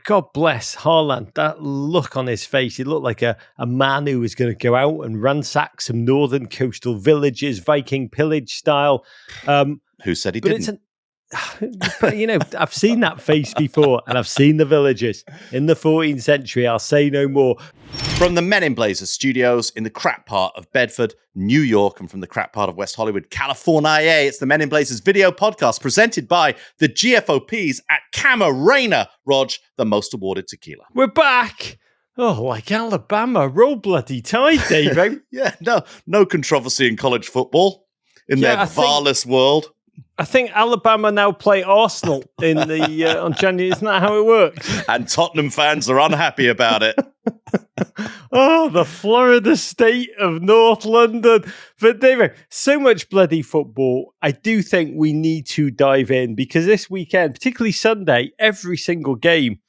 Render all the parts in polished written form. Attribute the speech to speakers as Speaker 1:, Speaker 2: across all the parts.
Speaker 1: God bless Haaland. That look on his face, he looked like a man who was going to go out and ransack some northern coastal villages, Viking pillage style.
Speaker 2: Who said he didn't?
Speaker 1: But, I've seen that face before, and I've seen the villages in the 14th century. I'll say no more.
Speaker 2: From the Men in Blazers studios in the crap part of Bedford, New York, and from the crap part of West Hollywood, California, it's the Men in Blazers video podcast presented by the GFOPs at Camarena, Rog, the most awarded tequila.
Speaker 1: We're back. Oh, like Alabama. Roll bloody tide, Dave.
Speaker 2: Yeah, no controversy in college football in their varless world.
Speaker 1: I think Alabama now play Arsenal in the on January. Isn't that how it works?
Speaker 2: And Tottenham fans are unhappy about it.
Speaker 1: Oh, the Florida state of North London. But David, so much bloody football. I do think we need to dive in because this weekend, particularly Sunday, every single game,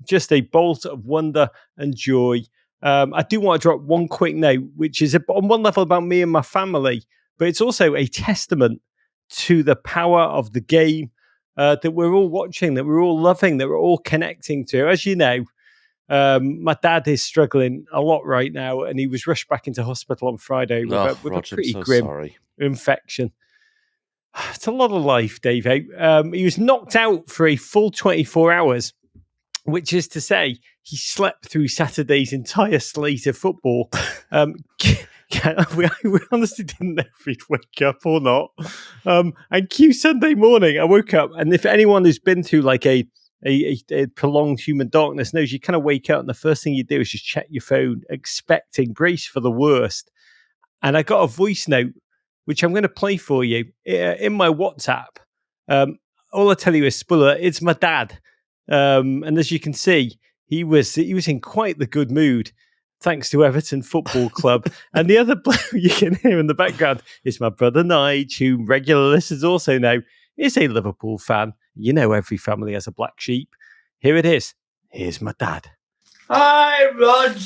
Speaker 1: just a bolt of wonder and joy. I do want to drop one quick note, which is on one level about me and my family, but it's also a testament to the power of the game that we're all watching, that we're all loving, that we're all connecting to. As you know, my dad is struggling a lot right now, and he was rushed back into hospital on Friday with a pretty grim infection. It's a lot of life, Dave. He was knocked out for a full 24 hours, which is to say he slept through Saturday's entire slate of football. We honestly didn't know if he'd wake up or not. And Sunday morning, I woke up, and if anyone who's been through like a prolonged human darkness knows, you kind of wake up and the first thing you do is just check your phone, expecting, brace for the worst. And I got a voice note, which I'm going to play for you in my WhatsApp. All I tell you is, spoiler, it's my dad. And as you can see, he was in quite the good mood, thanks to Everton Football Club. And the other bloke you can hear in the background is my brother Nige, who regular listeners also know is a Liverpool fan. You know, every family has a black sheep. Here it is. Here's my dad.
Speaker 3: Hi, Rog.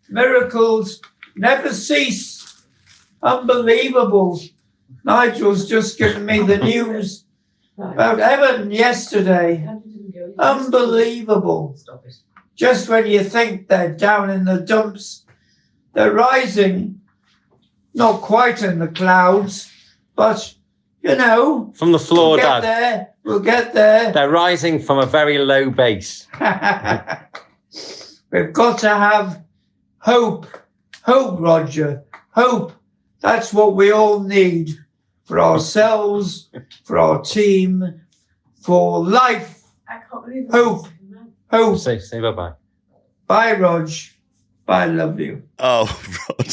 Speaker 3: Miracles never cease. Unbelievable. Nigel's just given me the news about Everton yesterday. Unbelievable. Just when you think they're down in the dumps, they're rising. Not quite in the clouds, but,
Speaker 1: from the floor,
Speaker 3: Dad. We'll get there.
Speaker 1: They're rising from a very low base.
Speaker 3: We've got to have hope. Hope, Roger. Hope. That's what we all need for ourselves, for our team, for life.
Speaker 4: I can't believe
Speaker 3: hope. Hope.
Speaker 1: Say bye-bye.
Speaker 3: Bye, Rog. Bye, love you.
Speaker 2: Oh, Rog,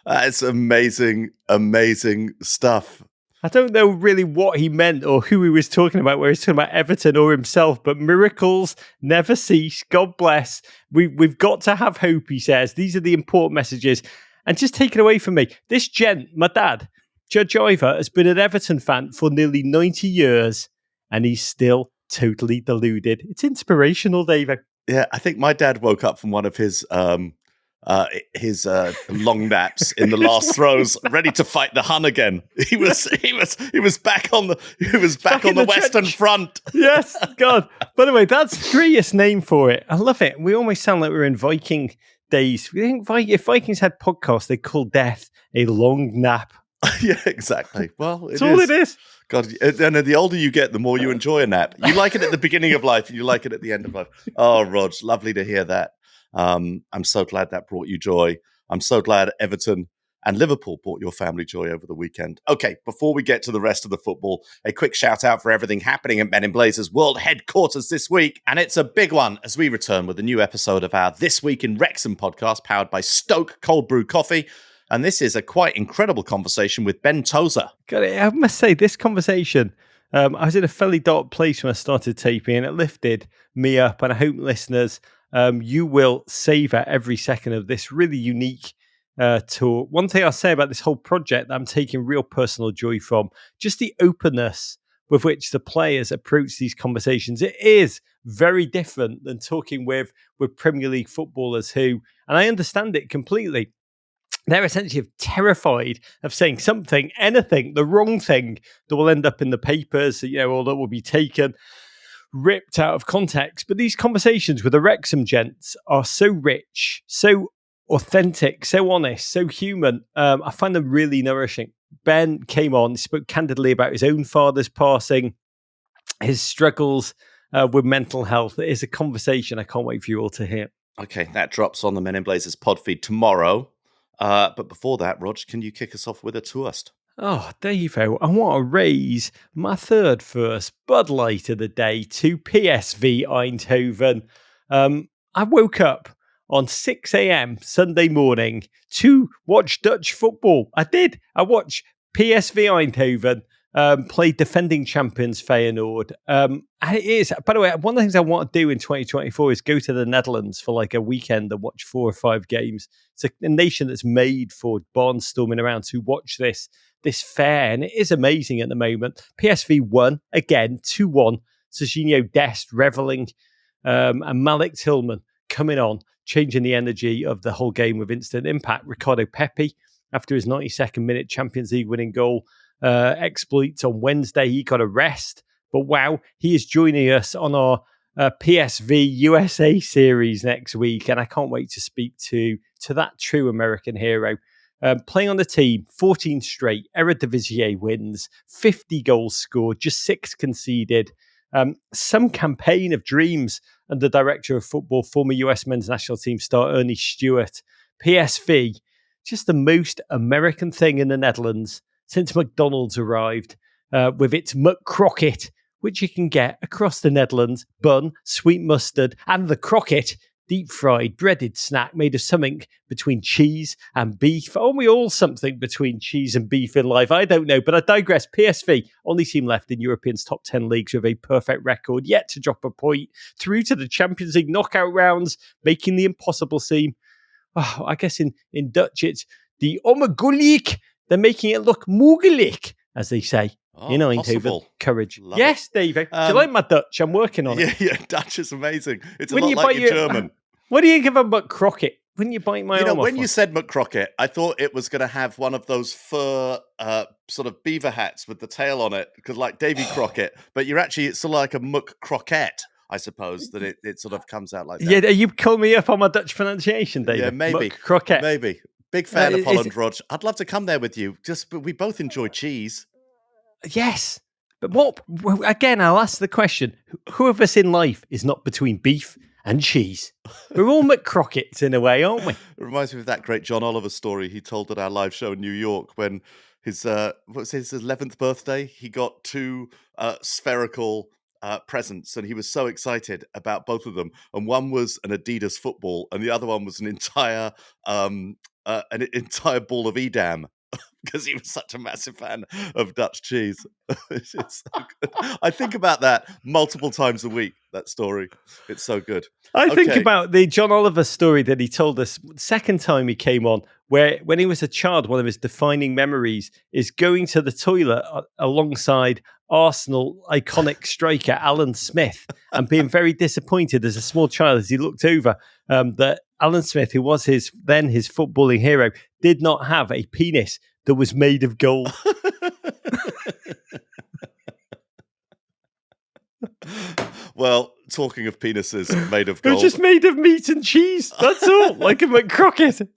Speaker 2: that's amazing, amazing stuff.
Speaker 1: I don't know really what he meant or who he was talking about, whether he's talking about Everton or himself, but miracles never cease. God bless. We've got to have hope, he says. These are the important messages. And just take it away from me. This gent, my dad, Judge Ivor, has been an Everton fan for nearly 90 years, and he's still totally deluded. It's inspirational, David.
Speaker 2: Yeah, I think my dad woke up from one of his long naps in the last throws, ready to fight the Hun again. He was back on the Western Front.
Speaker 1: Yes, God. By the way, that's the greatest name for it. I love it. We almost sound like we're in Viking days. We think if Vikings had podcasts, they'd call death a long nap.
Speaker 2: Yeah, exactly. Well,
Speaker 1: that's all it is.
Speaker 2: God, and the older you get, the more you enjoy a nap. You like it at the beginning of life, and you like it at the end of life. Oh, Rog, lovely to hear that. I'm so glad that brought you joy. I'm so glad Everton and Liverpool brought your family joy over the weekend. Okay, before we get to the rest of the football, a quick shout out for everything happening at Men in Blazers World Headquarters this week. And it's a big one as we return with a new episode of our This Week in Wrexham podcast powered by Stoke Cold Brew Coffee. And this is a quite incredible conversation with Ben Tozer.
Speaker 1: God, I must say, this conversation, I was in a fairly dark place when I started taping, and it lifted me up. And I hope listeners, you will savour every second of this really unique tour. One thing I'll say about this whole project that I'm taking real personal joy from, just the openness with which the players approach these conversations. It is very different than talking with Premier League footballers who, and I understand it completely, they're essentially terrified of saying something, anything, the wrong thing that will end up in the papers, or that will be taken. ripped out of context. But these conversations with the Wrexham gents are so rich, so authentic, so honest, so human. I find them really nourishing. Ben came on, spoke candidly about his own father's passing, his struggles with mental health. It is a conversation I can't wait for you all to hear.
Speaker 2: Okay, that drops on the Men in Blazers pod feed tomorrow. But before that, Rog, can you kick us off with a toast?
Speaker 1: Oh, Davo, I want to raise my third first Bud Light of the day to PSV Eindhoven. I woke up on 6 a.m. Sunday morning to watch Dutch football. I did. I watched PSV Eindhoven play defending champions Feyenoord. And it is, by the way, one of the things I want to do in 2024 is go to the Netherlands for like a weekend and watch 4 or 5 games. It's a nation that's made for barnstorming around to watch this fair, and it is amazing at the moment. PSV won again, 2-1. Serginho Dest reveling, and Malik Tillman coming on, changing the energy of the whole game with instant impact. Ricardo Pepi, after his 92nd minute Champions League winning goal exploits on Wednesday, he got a rest. But wow, he is joining us on our PSV USA series next week, and I can't wait to speak to that true American hero. Playing on the team, 14 straight Eredivisie wins, 50 goals scored, just 6 conceded. Some campaign of dreams under director of football, former US men's national team star Ernie Stewart. PSV, just the most American thing in the Netherlands since McDonald's arrived, with its McCrocket, which you can get across the Netherlands, bun, sweet mustard, and the croquet, deep-fried breaded snack made of something between cheese and beef. Aren't we all something between cheese and beef in life? I don't know, but I digress. PSV, only team left in Europeans' top 10 leagues with a perfect record, yet to drop a point, through to the Champions League knockout rounds, making the impossible seem, I guess in Dutch, it's the onmogelijk. They're making it look mogelijk, as they say. In Eindhoven.
Speaker 2: Possible.
Speaker 1: Courage.
Speaker 2: Love
Speaker 1: yes, David. Do you like my Dutch? I'm working on it.
Speaker 2: Yeah, Dutch is amazing. It's
Speaker 1: When
Speaker 2: a lot
Speaker 1: you
Speaker 2: like
Speaker 1: bite
Speaker 2: your German.
Speaker 1: What do you give a McCrocket? Wouldn't you bite my arm
Speaker 2: when
Speaker 1: off
Speaker 2: you said McCrocket, I thought it was going to have one of those fur sort of beaver hats with the tail on it, because like Davy Crockett, but it's sort of like a McCrocket, I suppose, that it sort of comes out like that.
Speaker 1: Yeah, you call me up on my Dutch pronunciation, David.
Speaker 2: Yeah, maybe.
Speaker 1: McCrocket.
Speaker 2: Maybe. Big fan of Holland, Rog. I'd love to come there with you. But we both enjoy cheese.
Speaker 1: Yes. But again, I'll ask the question, who of us in life is not between beef and cheese? We're all McCrockets in a way, aren't we?
Speaker 2: It reminds me of that great John Oliver story he told at our live show in New York when his 11th birthday, he got 2 spherical presents, and he was so excited about both of them. And one was an Adidas football, and the other one was an entire ball of Edam. Because he was such a massive fan of Dutch cheese. It's so good. I think about that multiple times a week, that story. It's so good.
Speaker 1: I think about the John Oliver story that he told us second time he came on, where when he was a child, one of his defining memories is going to the toilet alongside Arsenal iconic striker Alan Smith and being very disappointed as a small child as he looked over that Alan Smith, who was his footballing hero, did not have a penis that was made of gold.
Speaker 2: Well, talking of penises made of
Speaker 1: They're
Speaker 2: gold.
Speaker 1: just made of meat and cheese. That's all, like a McCrocket.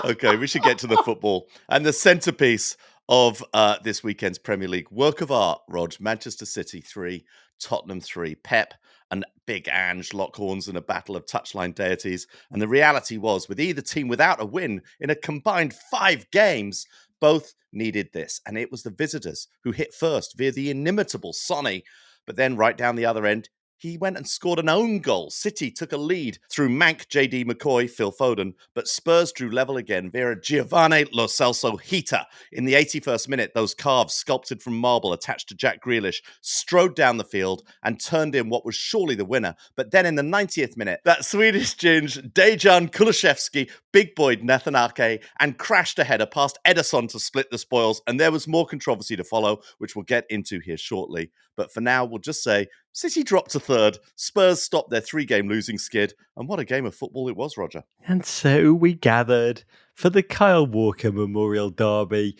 Speaker 2: Okay, we should get to the football. And the centrepiece of this weekend's Premier League work of art, Rog. Manchester City 3, Tottenham 3. Pep and Big Ange lock horns in a battle of touchline deities. And the reality was, with either team without a win in a combined 5 games, both needed this. And it was the visitors who hit first via the inimitable Sonny. But then right down the other end, he went and scored an own goal. City took a lead through Mank, JD McCoy, Phil Foden, but Spurs drew level again via Giovanni Lo Celso Hita. In the 81st minute, those calves sculpted from marble attached to Jack Grealish strode down the field and turned in what was surely the winner. But then in the 90th minute, that Swedish ginge, Dejan Kulusevski, big-boyed Nathan Ake and crashed a header past Ederson to split the spoils. And there was more controversy to follow, which we'll get into here shortly. But for now, we'll just say City dropped to third, Spurs stopped their 3-game losing skid, and what a game of football it was, Roger.
Speaker 1: And so we gathered for the Kyle Walker Memorial Derby.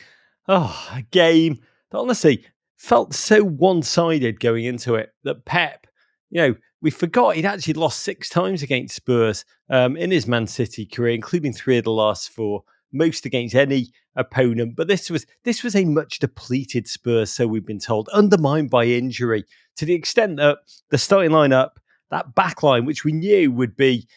Speaker 1: Oh, a game that honestly felt so one-sided going into it that Pep, we forgot he'd actually lost 6 times against Spurs in his Man City career, including 3 of the last 4, most against any opponent. But this was a much depleted Spurs, so we've been told, undermined by injury, to the extent that the starting lineup, that back line, which we knew would be,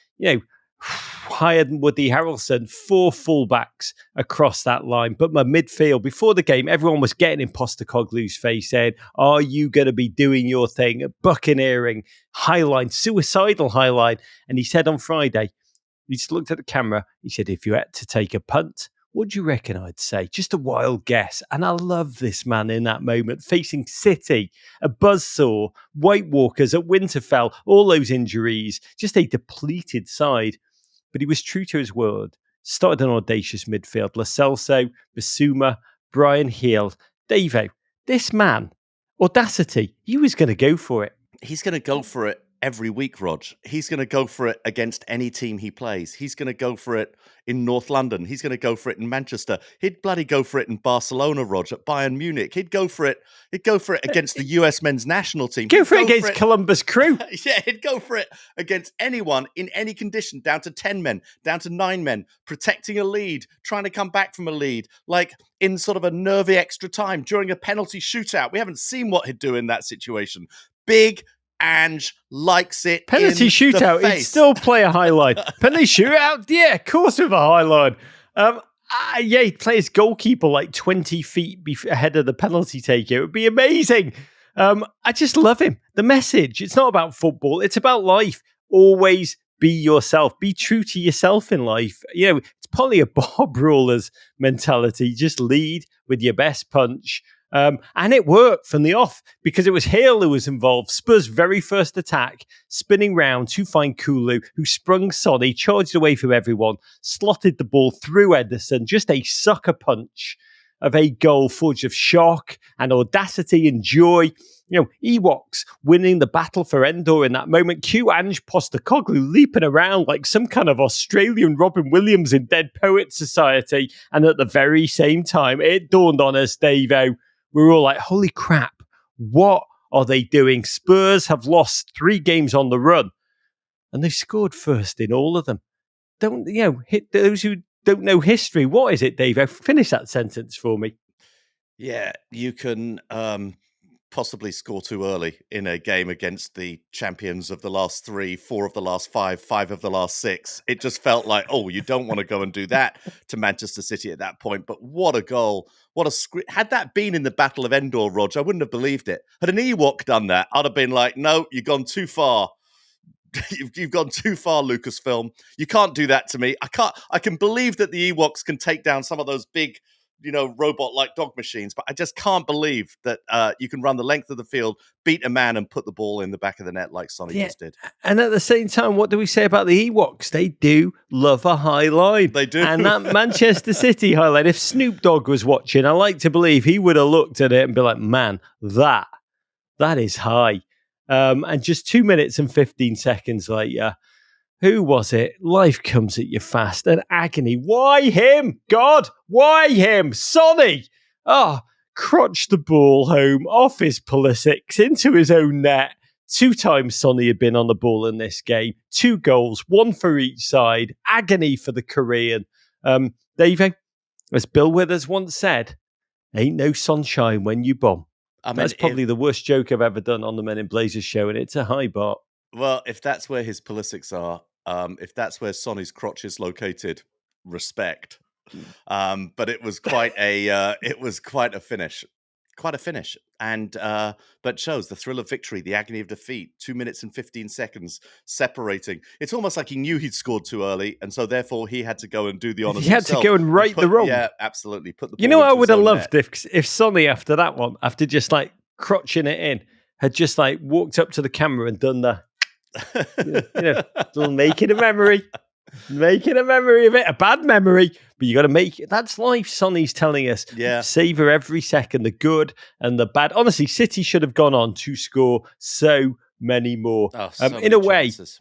Speaker 1: higher than Woody Harrelson, 4 fullbacks across that line. But my midfield, before the game, everyone was getting in Postecoglou's face saying, are you going to be doing your thing? Buccaneering, highline, suicidal highline. And he said on Friday, he just looked at the camera, he said, if you had to take a punt, what do you reckon I'd say? Just a wild guess. And I love this man in that moment, facing City, a buzzsaw, White Walkers at Winterfell, all those injuries, just a depleted side. But he was true to his word. Started an audacious midfield. Lo Celso, Bissouma, Brian Hill. Davo, this man, audacity, he was going to go for it.
Speaker 2: He's going to go for it every week, Rog. He's going to go for it against any team he plays. He's going to go for it in North London. He's going to go for it in Manchester. He'd bloody go for it in Barcelona, Rog, at Bayern Munich. He'd go for it against the US men's national team.
Speaker 1: Go for it against Columbus Crew.
Speaker 2: Yeah, he'd go for it against anyone in any condition, down to 10 men, down to 9 men, protecting a lead, trying to come back from a lead, like in sort of a nervy extra time during a penalty shootout. We haven't seen what he'd do in that situation. Big Ange likes it.
Speaker 1: Penalty shootout, he'd still play a high line. Penalty shootout, yeah, of course with a high line. He'd play his goalkeeper like 20 feet ahead of the penalty taker. It would be amazing. I just love him. The message, it's not about football, it's about life. Always be yourself. Be true to yourself in life. It's probably a Bob Ruler's mentality. Just lead with your best punch. And it worked from the off because it was Hale who was involved. Spurs' very first attack, spinning round to find Kulu, who sprung Sonny, charged away from everyone, slotted the ball through Ederson. Just a sucker punch of a goal forged of shock and audacity and joy. Ewoks winning the battle for Endor in that moment. Cue Ange Postecoglou leaping around like some kind of Australian Robin Williams in Dead Poets Society. And at the very same time, it dawned on us, Davo, we were all like, holy crap, what are they doing? Spurs have lost 3 games on the run, and they've scored first in all of them. Hit those who don't know history. What is it, Dave? Finish that sentence for me.
Speaker 2: Yeah, you can possibly score too early in a game against the champions of the last 3, 4 of the last 5, 5 of the last 6. It just felt like, you don't want to go and do that to Manchester City at that point. But what a goal. What a script. Had that been in the Battle of Endor, Rog, I wouldn't have believed it. Had an Ewok done that, I'd have been like, no, you've gone too far. You've gone too far, Lucasfilm. You can't do that to me. I can believe that the Ewoks can take down some of those big, robot-like dog machines, but I just can't believe that you can run the length of the field, beat a man, and put the ball in the back of the net like Sonny just did.
Speaker 1: And at the same time, what do we say about the Ewoks? They do love a high line.
Speaker 2: They do.
Speaker 1: And that Manchester City highlight, if Snoop Dogg was watching, I like to believe he would have looked at it and be like, man, that is high. And just 2 minutes and 15 seconds later, who was it? Life comes at you fast and agony. Why him? God, why him? Sonny! Crotched the ball home off his Pulisic into his own net. 2 times Sonny had been on the ball in this game. 2 goals, 1 for each side. Agony for the Korean. Dave, as Bill Withers once said, ain't no sunshine when you bomb. That's probably the worst joke I've ever done on the Men in Blazers show, and it's a high bar.
Speaker 2: Well, if that's where his Pulisics are, if that's where Sonny's crotch is located, respect. But it was quite a finish. Quite a finish. And but shows the thrill of victory, the agony of defeat, 2 minutes and 15 seconds separating. It's almost like he knew he'd scored too early, and so therefore he had to go and do the honours himself.
Speaker 1: He had to go and right the wrong.
Speaker 2: Yeah, absolutely. Put the ball
Speaker 1: what I would have loved if Sonny after that one, after just like crotching it in, had just like walked up to the camera and done the little making a memory of it, a bad memory, but you got to make it. That's life. Sonny's telling us.
Speaker 2: Yeah,
Speaker 1: savor every second, the good and the bad. Honestly, City should have gone on to score so many more.
Speaker 2: So
Speaker 1: in a way,
Speaker 2: chances.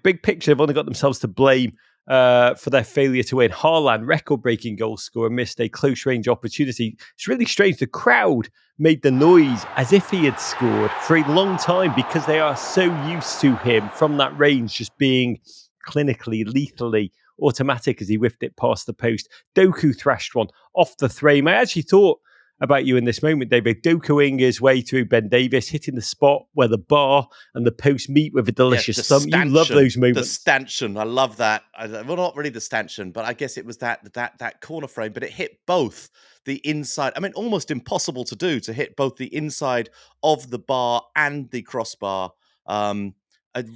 Speaker 1: big picture, they've only got themselves to blame for their failure to win. Haaland, record-breaking goal scorer, missed a close-range opportunity. It's really strange. The crowd made the noise as if he had scored for a long time because they are so used to him from that range just being clinically, lethally automatic as he whiffed it past the post. Doku thrashed one off the frame. I actually thought about you in this moment, David. Dokuing his way through Ben Davies, hitting the spot where the bar and the post meet with a delicious thumb. You love those moments.
Speaker 2: The stanchion, I love that. Well, not really the stanchion, but I guess it was that corner frame. But it hit both the inside. I mean, almost impossible to do, to hit both the inside of the bar and the crossbar.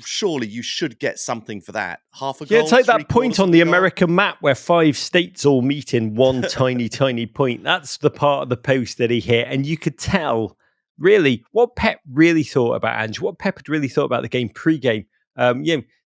Speaker 2: Surely you should get something for that. Half a goal.
Speaker 1: Yeah, it's like that point on the American map where 5 states all meet in one tiny point. That's the part of the post that he hit. And you could tell, really, what Pep really thought about Ange, what Pep had really thought about the game pre-game.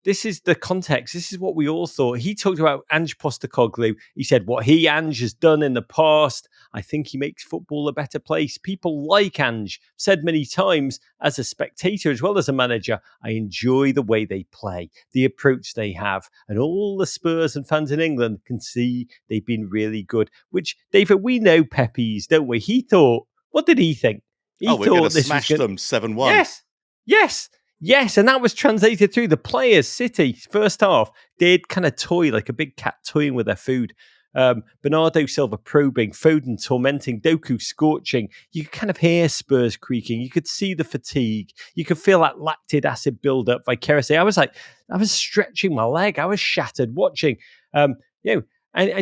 Speaker 1: This is the context. This is what we all thought. He talked about Ange Postecoglou. He said what Ange has done in the past. I think he makes football a better place. People like Ange, said many times as a spectator as well as a manager, I enjoy the way they play, the approach they have. And all the Spurs and fans in England can see they've been really good. Which, David, we know Pepe's, don't we? He thought, what did he think?
Speaker 2: We're going to smash them 7-1.
Speaker 1: Yes, and that was translated through. The players, City, first half, did kind of toy like a big cat toying with their food. Bernardo Silva probing, Foden tormenting, Doku scorching. You could kind of hear Spurs creaking. You could see the fatigue. You could feel that lactic acid build up vicariously. I was stretching my leg. I was shattered watching. And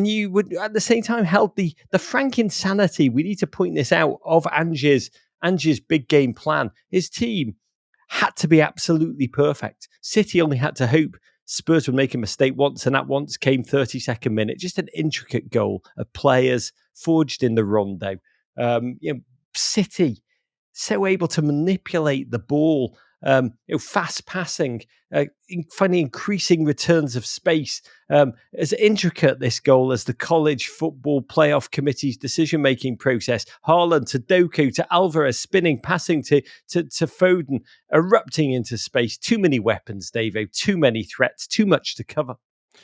Speaker 1: you would at the same time held the frank insanity. We need to point this out of Ange's big game plan. His team had to be absolutely perfect. City only had to hope Spurs would make a mistake once, and that once came 32nd minute. Just an intricate goal of players forged in the rondo. City so able to manipulate the ball, fast passing, finding increasing returns of space. As intricate this goal as the college football playoff committee's decision-making process. Haaland to Doku to Alvarez, spinning, passing to Foden, erupting into space. Too many weapons, Davo. Too many threats. Too much to cover.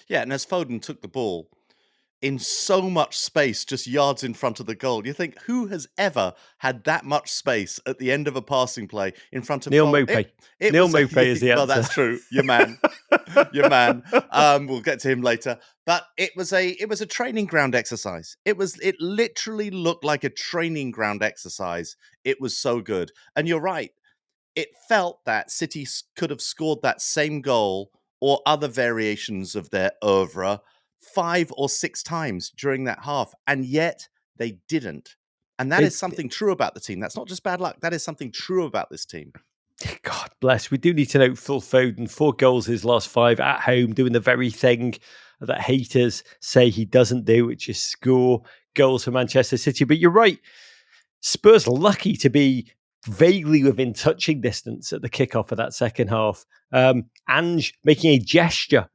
Speaker 2: Yeah, and as Foden took the ball in so much space, just yards in front of the goal, you think, who has ever had that much space at the end of a passing play in front of
Speaker 1: Neil
Speaker 2: goal?
Speaker 1: Maupay. Neil Maupay is the answer.
Speaker 2: Well, that's true. Your man. We'll get to him later. But it was a training ground exercise. It literally looked like a training ground exercise. It was so good. And you're right. It felt that City could have scored that same goal or other variations of their oeuvre 5 or 6 times during that half, and yet they didn't. And that is something true about the team. That's not just bad luck. That is something true about this team.
Speaker 1: God bless. We do need to note Phil Foden, 4 goals his last 5 at home, doing the very thing that haters say he doesn't do, which is score goals for Manchester City. But you're right. Spurs lucky to be vaguely within touching distance at the kickoff of that second half. Ange making a gesture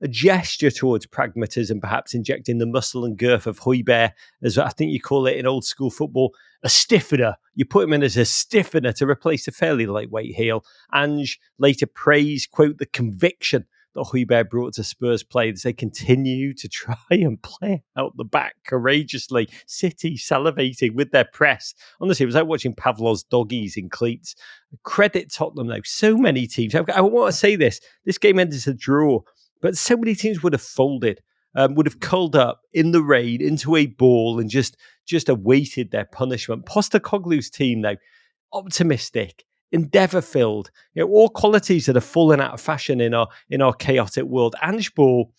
Speaker 1: towards pragmatism, perhaps injecting the muscle and girth of Højbjerg, as I think you call it in old school football, a stiffener. You put him in as a stiffener to replace a fairly lightweight heel. Ange later praised, quote, the conviction that Højbjerg brought to Spurs play as they continue to try and play out the back courageously. City salivating with their press. Honestly, it was like watching Pavlov's doggies in cleats. Credit Tottenham, though. So many teams. I want to say this. This game ended as a draw, but so many teams would have folded, would have curled up in the rain into a ball and just awaited their punishment. Postecoglou's team, though, optimistic, endeavour-filled, all qualities that have fallen out of fashion in our chaotic world. Ange Ball,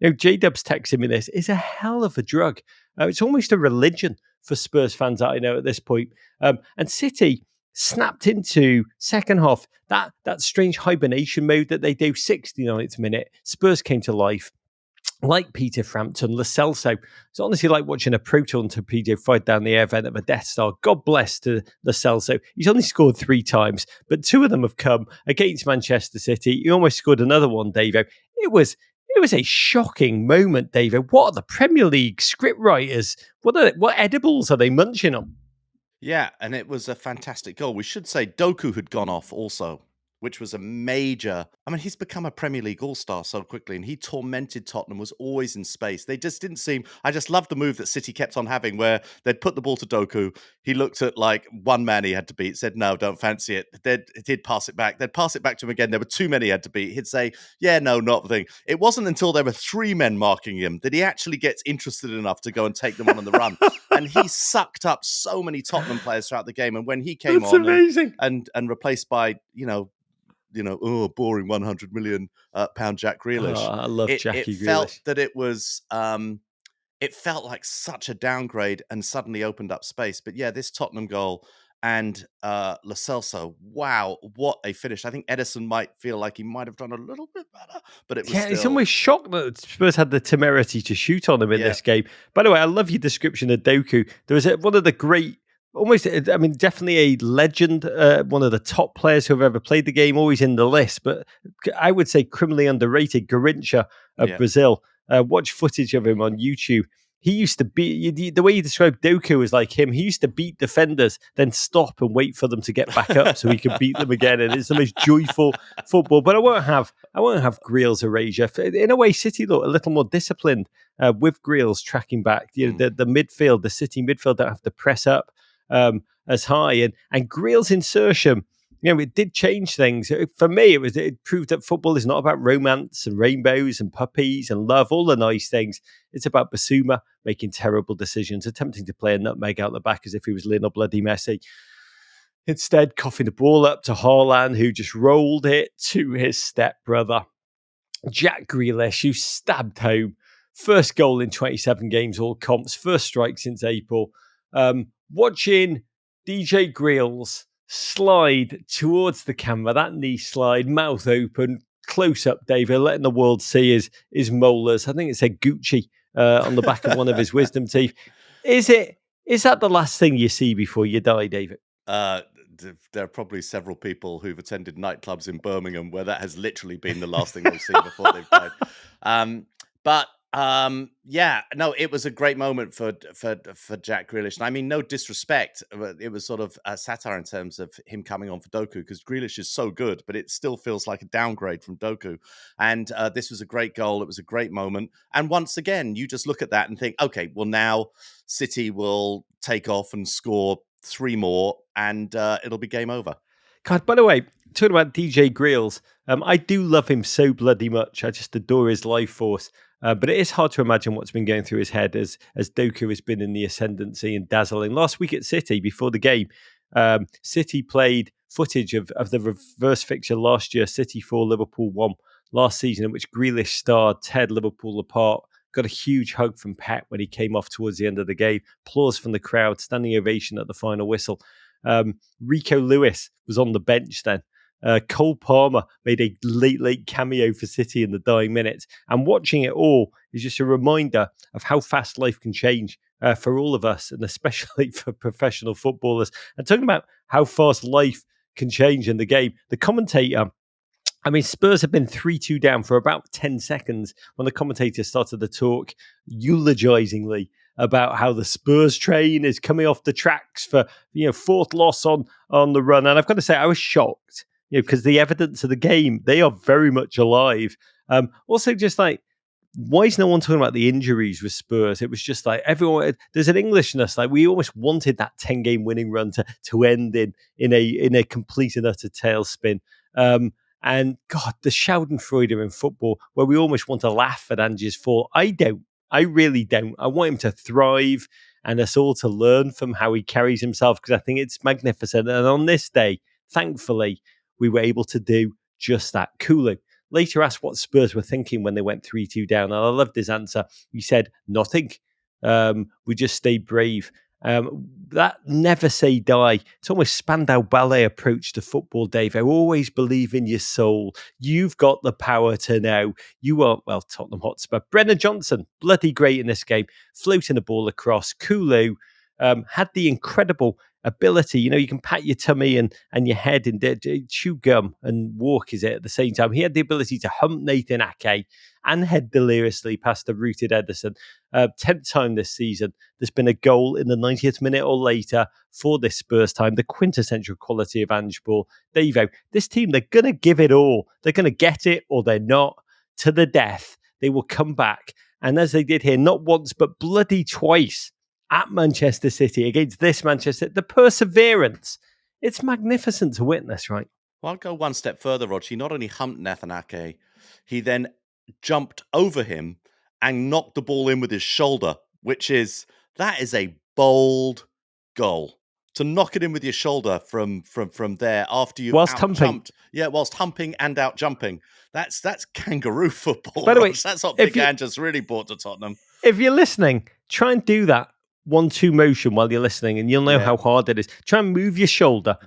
Speaker 1: J-Dub's texting me this, is a hell of a drug. It's almost a religion for Spurs fans that I know at this point. And City snapped into second half that strange hibernation mode that they do. 69th minute, Spurs came to life. Like Peter Frampton, Lo Celso. It's honestly like watching a proton torpedo fight down the air vent of a Death Star. God bless to Lo Celso. He's only scored 3 times, but 2 of them have come against Manchester City. He almost scored another one, Davo. It was a shocking moment, Davo. What are the Premier League script writers? What edibles are they munching on?
Speaker 2: Yeah, and it was a fantastic goal. We should say Doku had gone off also. which was a major. I mean, he's become a Premier League all-star so quickly, and he tormented Tottenham, was always in space. They just didn't seem. I just loved the move that City kept on having, where they'd put the ball to Doku. He looked at like one man he had to beat, said, "No, don't fancy it." He'd pass it back. They'd pass it back to him again. There were too many he had to beat. He'd say, "Yeah, no, not the thing." It wasn't until there were 3 men marking him that he actually gets interested enough to go and take them on the run. And he sucked up so many Tottenham players throughout the game. And when he came
Speaker 1: That's
Speaker 2: on
Speaker 1: amazing.
Speaker 2: and replaced by, boring 100 million pound Jack Grealish.
Speaker 1: I love Jackie
Speaker 2: It felt
Speaker 1: Grealish.
Speaker 2: that it felt like such a downgrade and suddenly opened up space. But yeah, this Tottenham goal and Lo Celso, wow, what a finish. I think Edison might feel like he might have done a little bit better, but it was
Speaker 1: Yeah, it's
Speaker 2: still...
Speaker 1: almost shocked that Spurs had the temerity to shoot on him in
Speaker 2: Yeah.
Speaker 1: this game. By the way, I love your description of Doku. There was one of the great, definitely a legend, one of the top players who have ever played the game, always in the list, but I would say criminally underrated, Garrincha of
Speaker 2: Yeah.
Speaker 1: Brazil. Watch footage of him on YouTube. He used to beat, the way you described Doku was like him. He used to beat defenders, then stop and wait for them to get back up so he could beat them again. And it's the most joyful football. But I won't have Greal's erasure. In a way, City look a little more disciplined with Greal's tracking back. The midfield, the City midfield don't have to press up as high. And Greal's insertion, it did change things. For me, it proved that football is not about romance and rainbows and puppies and love, all the nice things. It's about Basuma making terrible decisions, attempting to play a nutmeg out the back as if he was Lionel bloody Messi. Instead, coughing the ball up to Haaland, who just rolled it to his stepbrother. Jack Grealish, who stabbed home. First goal in 27 games, all comps. First strike since April. Watching DJ Greals slide towards the camera, that knee slide, mouth open, close up, David, letting the world see his molars. I think it said Gucci on the back of one of his wisdom teeth. Is that the last thing you see before you die, David?
Speaker 2: There are probably several people who've attended nightclubs in Birmingham where that has literally been the last thing they've seen before they've died. It was a great moment for Jack Grealish. And I mean, no disrespect, but it was sort of a satire in terms of him coming on for Doku, because Grealish is so good, but it still feels like a downgrade from Doku. And this was a great goal. It was a great moment. And once again, you just look at that and think, okay, well, now City will take off and score 3 more and it'll be game over.
Speaker 1: God, by the way, talking about DJ Greals, I do love him so bloody much. I just adore his life force. But it is hard to imagine what's been going through his head as Doku has been in the ascendancy and dazzling. Last week at City, before the game, City played footage of the reverse fixture last year, City 4, Liverpool 1, last season, in which Grealish starred, teared Liverpool apart, got a huge hug from Pep when he came off towards the end of the game, applause from the crowd, standing ovation at the final whistle. Rico Lewis was on the bench then. Cole Palmer made a late cameo for City in the dying minutes. And watching it all is just a reminder of how fast life can change for all of us, and especially for professional footballers. And talking about how fast life can change in the game, the commentator, Spurs have been 3-2 down for about 10 seconds when the commentator started to talk eulogizingly about how the Spurs train is coming off the tracks for, 4th loss on the run. And I've got to say, I was shocked, because the evidence of the game, they are very much alive. Also, just like, why is no one talking about the injuries with Spurs? It was just like everyone. There's an Englishness, like we almost wanted that 10-game winning run to end in a complete and utter tailspin. And God, the Schadenfreude in football, where we almost want to laugh at Ange's fall. I don't. I really don't. I want him to thrive and us all to learn from how he carries himself, because I think it's magnificent. And on this day, thankfully, we were able to do just that. Kulu later asked what Spurs were thinking when they went 3-2 down. And I loved his answer. He said, nothing. We just stayed brave. That never say die. It's almost Spandau Ballet approach to football, Dave. I always believe in your soul. You've got the power to now. You are, Tottenham Hotspur. Brennan Johnson, bloody great in this game. Floating the ball across. Kulu, had the incredible ability. You can pat your tummy and your head and chew gum and walk, is it, at the same time. He had the ability to hump Nathan Ake and head deliriously past the rooted Ederson. 10th time this season, there's been a goal in the 90th minute or later for this Spurs time, the quintessential quality of Ange ball. Devo, this team, they're going to give it all. They're going to get it or they're not. To the death, they will come back. And as they did here, not once, but bloody twice at Manchester City against this Manchester, the perseverance. It's magnificent to witness, right?
Speaker 2: Well, I'll go one step further, Rog. He not only humped Nathan Ake, he then jumped over him and knocked the ball in with his shoulder, that is a bold goal. To knock it in with your shoulder from there after you've
Speaker 1: whilst
Speaker 2: out-jumped. Whilst humping and out jumping. That's kangaroo football.
Speaker 1: By the way,
Speaker 2: that's what Big Ange's really brought to Tottenham.
Speaker 1: If you're listening, try and do that 1-2 motion while you're listening, and you'll know how hard it is. Try and move your shoulder,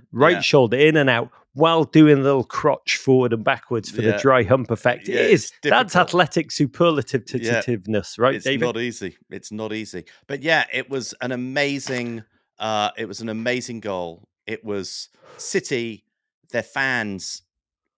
Speaker 1: shoulder in and out, while doing a little crotch forward and backwards for the dry hump effect. That's athletic superlativeness, right,
Speaker 2: it's
Speaker 1: David?
Speaker 2: It's not easy. But it was an amazing goal. It was City, their fans,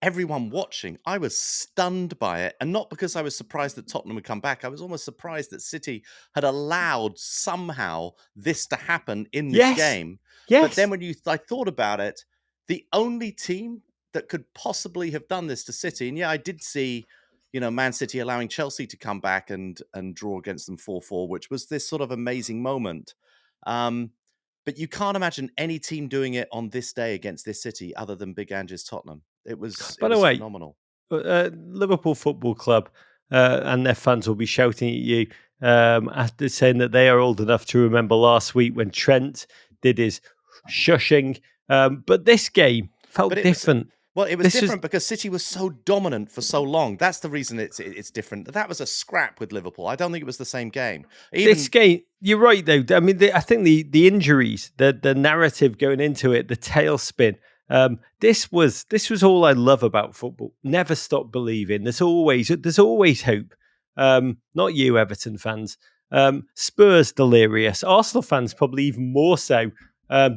Speaker 2: everyone watching. I was stunned by it, and not because I was surprised that Tottenham would come back. I was almost surprised that City had allowed somehow this to happen in this game. But then when I thought about it, the only team that could possibly have done this to City, and I did see, Man City allowing Chelsea to come back and draw against them 4-4, which was this sort of amazing moment. But you can't imagine any team doing it on this day against this City other than Big Ange's Tottenham. It was phenomenal.
Speaker 1: Liverpool Football Club and their fans will be shouting at you after saying that they are old enough to remember last week when Trent did his shushing. But this game felt different.
Speaker 2: It was different because City was so dominant for so long. That's the reason it's different. That was a scrap with Liverpool. I don't think it was the same game.
Speaker 1: This game, you're right though. I mean, I think the injuries, the narrative going into it, the tailspin. This was all I love about football. Never stop believing. There's always hope. Not you, Everton fans. Spurs delirious. Arsenal fans probably even more so.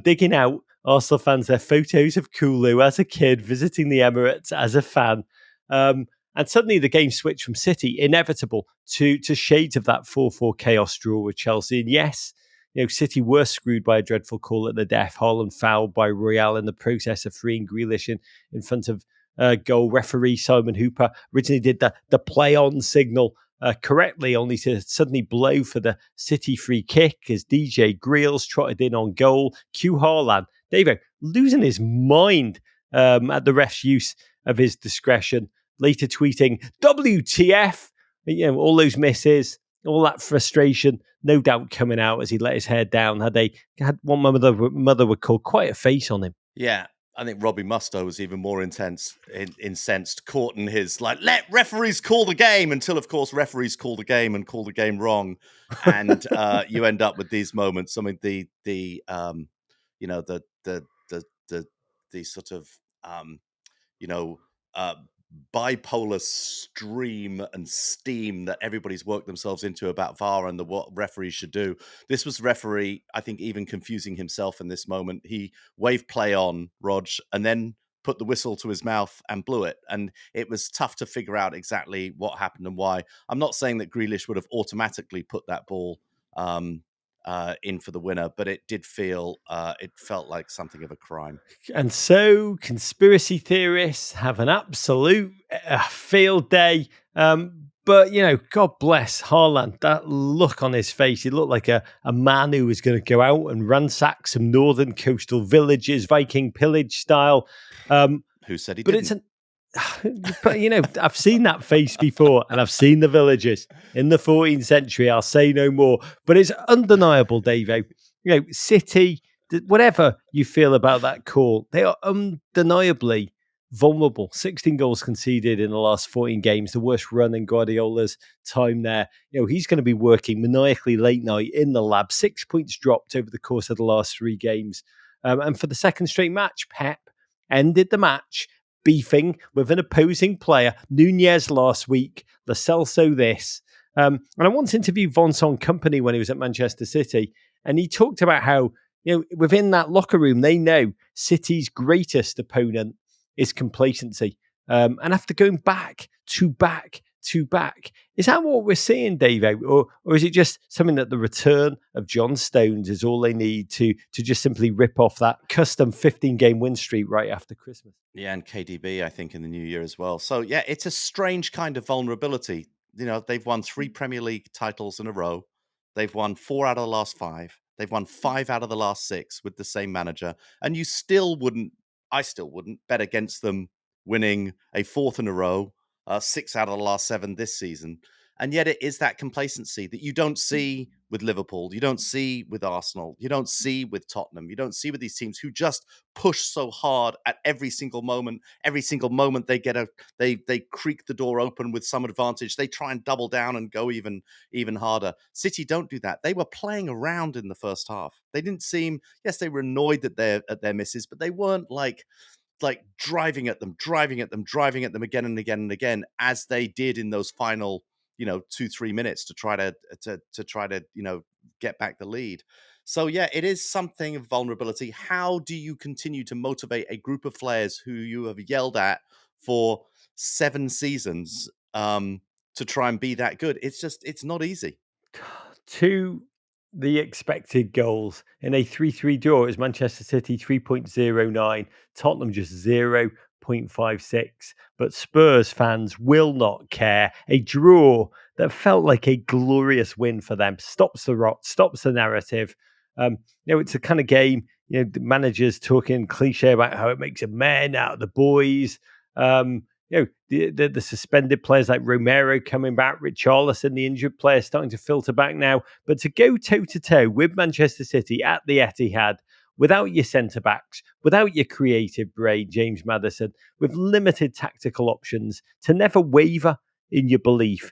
Speaker 1: Digging out Arsenal fans their photos of Kulu as a kid visiting the Emirates as a fan. And suddenly the game switched from City, inevitable, to shades of that 4-4 chaos draw with Chelsea. And yes, City were screwed by a dreadful call at the death. Haaland fouled by Royale in the process of freeing Grealish in front of goal. Referee Simon Hooper originally did the play-on signal correctly, only to suddenly blow for the City free kick as DJ Greals trotted in on goal. Q Haaland, David, losing his mind at the ref's use of his discretion, later tweeting, WTF, all those misses, all that frustration, no doubt coming out as he let his hair down. Had one mother would call quite a face on him.
Speaker 2: Yeah, I think Robbie Mustoe was even more incensed, caught in his let referees call the game, until of course referees call the game and call the game wrong, and you end up with these moments. I mean, the sort of bipolar stream and steam that everybody's worked themselves into about VAR and what referees should do. This was referee, I think, even confusing himself in this moment. He waved play on, Rog, and then put the whistle to his mouth and blew it. And it was tough to figure out exactly what happened and why. I'm not saying that Grealish would have automatically put that ball in for the winner, but it felt like something of a crime.
Speaker 1: And so conspiracy theorists have an absolute field day. But, God bless Haaland, that look on his face. He looked like a man who was going to go out and ransack some northern coastal villages, Viking pillage style.
Speaker 2: Who said he didn't?
Speaker 1: But, I've seen that face before, and I've seen the villages in the 14th century. I'll say no more. But it's undeniable, Davo. City, whatever you feel about that call, they are undeniably vulnerable. 16 goals conceded in the last 14 games, the worst run in Guardiola's time there. He's going to be working maniacally late night in the lab. 6 points dropped over the course of the last 3 games. And for the second straight match, Pep ended the match beefing with an opposing player. Nunez last week, Lo Celso this. And I once interviewed Vincent Kompany when he was at Manchester City, And he talked about how, within that locker room, they know City's greatest opponent is complacency. And after going back to back to back, is that what we're seeing, Dave? Or is it just something that the return of John Stones is all they need to just simply rip off that custom 15-game win streak right after Christmas?
Speaker 2: Yeah, and KDB, I think, in the new year as well. So, yeah, it's a strange kind of vulnerability. They've won 3 Premier League titles in a row. They've won 4 out of the last 5. They've won 5 out of the last 6 with the same manager. And I still wouldn't bet against them winning a 4th in a row, 6 out of the last 7 this season. And yet it is that complacency that you don't see with Liverpool, you don't see with Arsenal, you don't see with Tottenham, you don't see with these teams who just push so hard at every single moment. Every single moment they creak the door open with some advantage. They try and double down and go even harder. City don't do that. They were playing around in the first half. They didn't seem, yes, they were annoyed at their misses, but they weren't like driving at them again and again and again, as they did in those final 2-3 minutes to try to get back the lead. So yeah, it is something of vulnerability. How do you continue to motivate a group of players who you have yelled at for 7 seasons to try and be that good? It's not easy.
Speaker 1: To the expected goals in a 3-3 draw, is Manchester City 3.09, Tottenham just 0.56. But Spurs fans will not care. A draw that felt like a glorious win for them stops the rot, stops the narrative. It's a kind of game, the managers talking cliche about how it makes a man out of the boys. The suspended players like Romero coming back, Richarlison, the injured player, starting to filter back now. But to go toe-to-toe with Manchester City at the Etihad, without your centre-backs, without your creative brain, James Maddison, with limited tactical options, to never waver in your belief,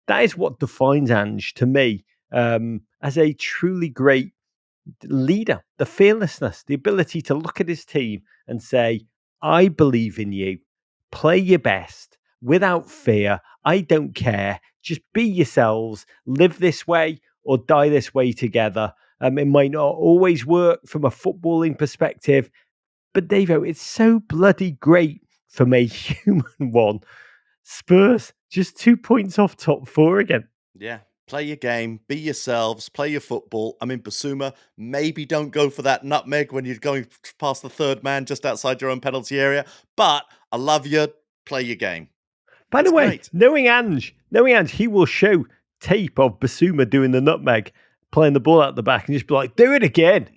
Speaker 1: that is what defines Ange to me as a truly great leader. The fearlessness, the ability to look at his team and say, I believe in you. Play your best without fear. I don't care. Just be yourselves. Live this way or die this way together. It might not always work from a footballing perspective, but Davo, it's so bloody great from a human one. Spurs just 2 points off top 4 again.
Speaker 2: Yeah. Play your game, be yourselves, play your football. I mean, Basuma, maybe don't go for that nutmeg when you're going past the third man just outside your own penalty area. But I love you. Play your game.
Speaker 1: By the way, knowing Ange, he will show tape of Basuma doing the nutmeg, playing the ball out the back, and just be like, "Do it again,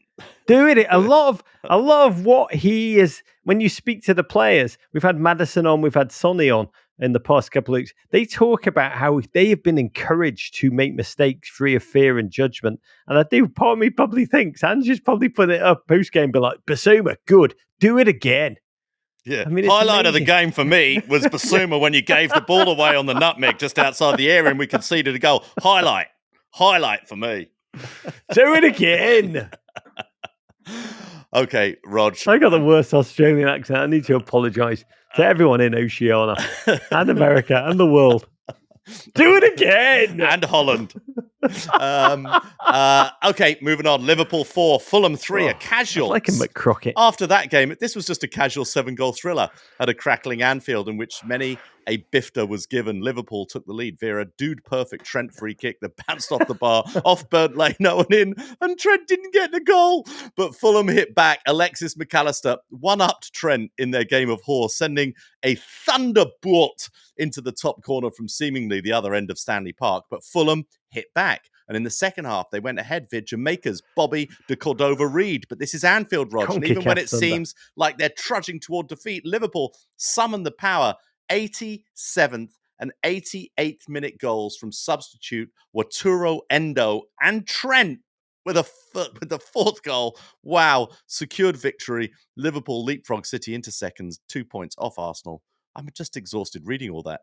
Speaker 1: do it." A lot of what he is. When you speak to the players, we've had Maddison on, we've had Sonny on in the past couple of weeks. They talk about how they have been encouraged to make mistakes free of fear and judgment. And I do. Part of me probably thinks Ange just probably put it up post game, be like, "Basuma, good, do it again."
Speaker 2: Yeah, I mean, highlight of the game for me was Basuma when you gave the ball away on the nutmeg just outside the area and we conceded a goal. Highlight for me.
Speaker 1: Do it again.
Speaker 2: Okay, Rog.
Speaker 1: I got the worst Australian accent. I need to apologise to everyone in Oceania and America and the world. Do it again.
Speaker 2: And Holland. Okay, moving on. Liverpool 4, Fulham 3, a casual.
Speaker 1: Like a McCrockett.
Speaker 2: After that game, this was just a casual 7-goal thriller at a crackling Anfield in which many a bifter was given. Liverpool took the lead via a dude-perfect Trent free kick that bounced off the bar, off Burnley, no one in, and Trent didn't get the goal. But Fulham hit back. Alexis McAllister one-upped Trent in their game of horse, sending a thunderbolt into the top corner from seemingly the other end of Stanley Park. But Fulham hit back. And in the second half, they went ahead via Jamaica's Bobby de Cordova-Reid. But this is Anfield, Rog. And even when it seems like they're trudging toward defeat, Liverpool summoned the power. 87th and 88th minute goals from substitute Waturo Endo and Trent with the fourth goal. Wow. Secured victory. Liverpool leapfrog City into seconds, 2 points off Arsenal. I'm just exhausted reading all that.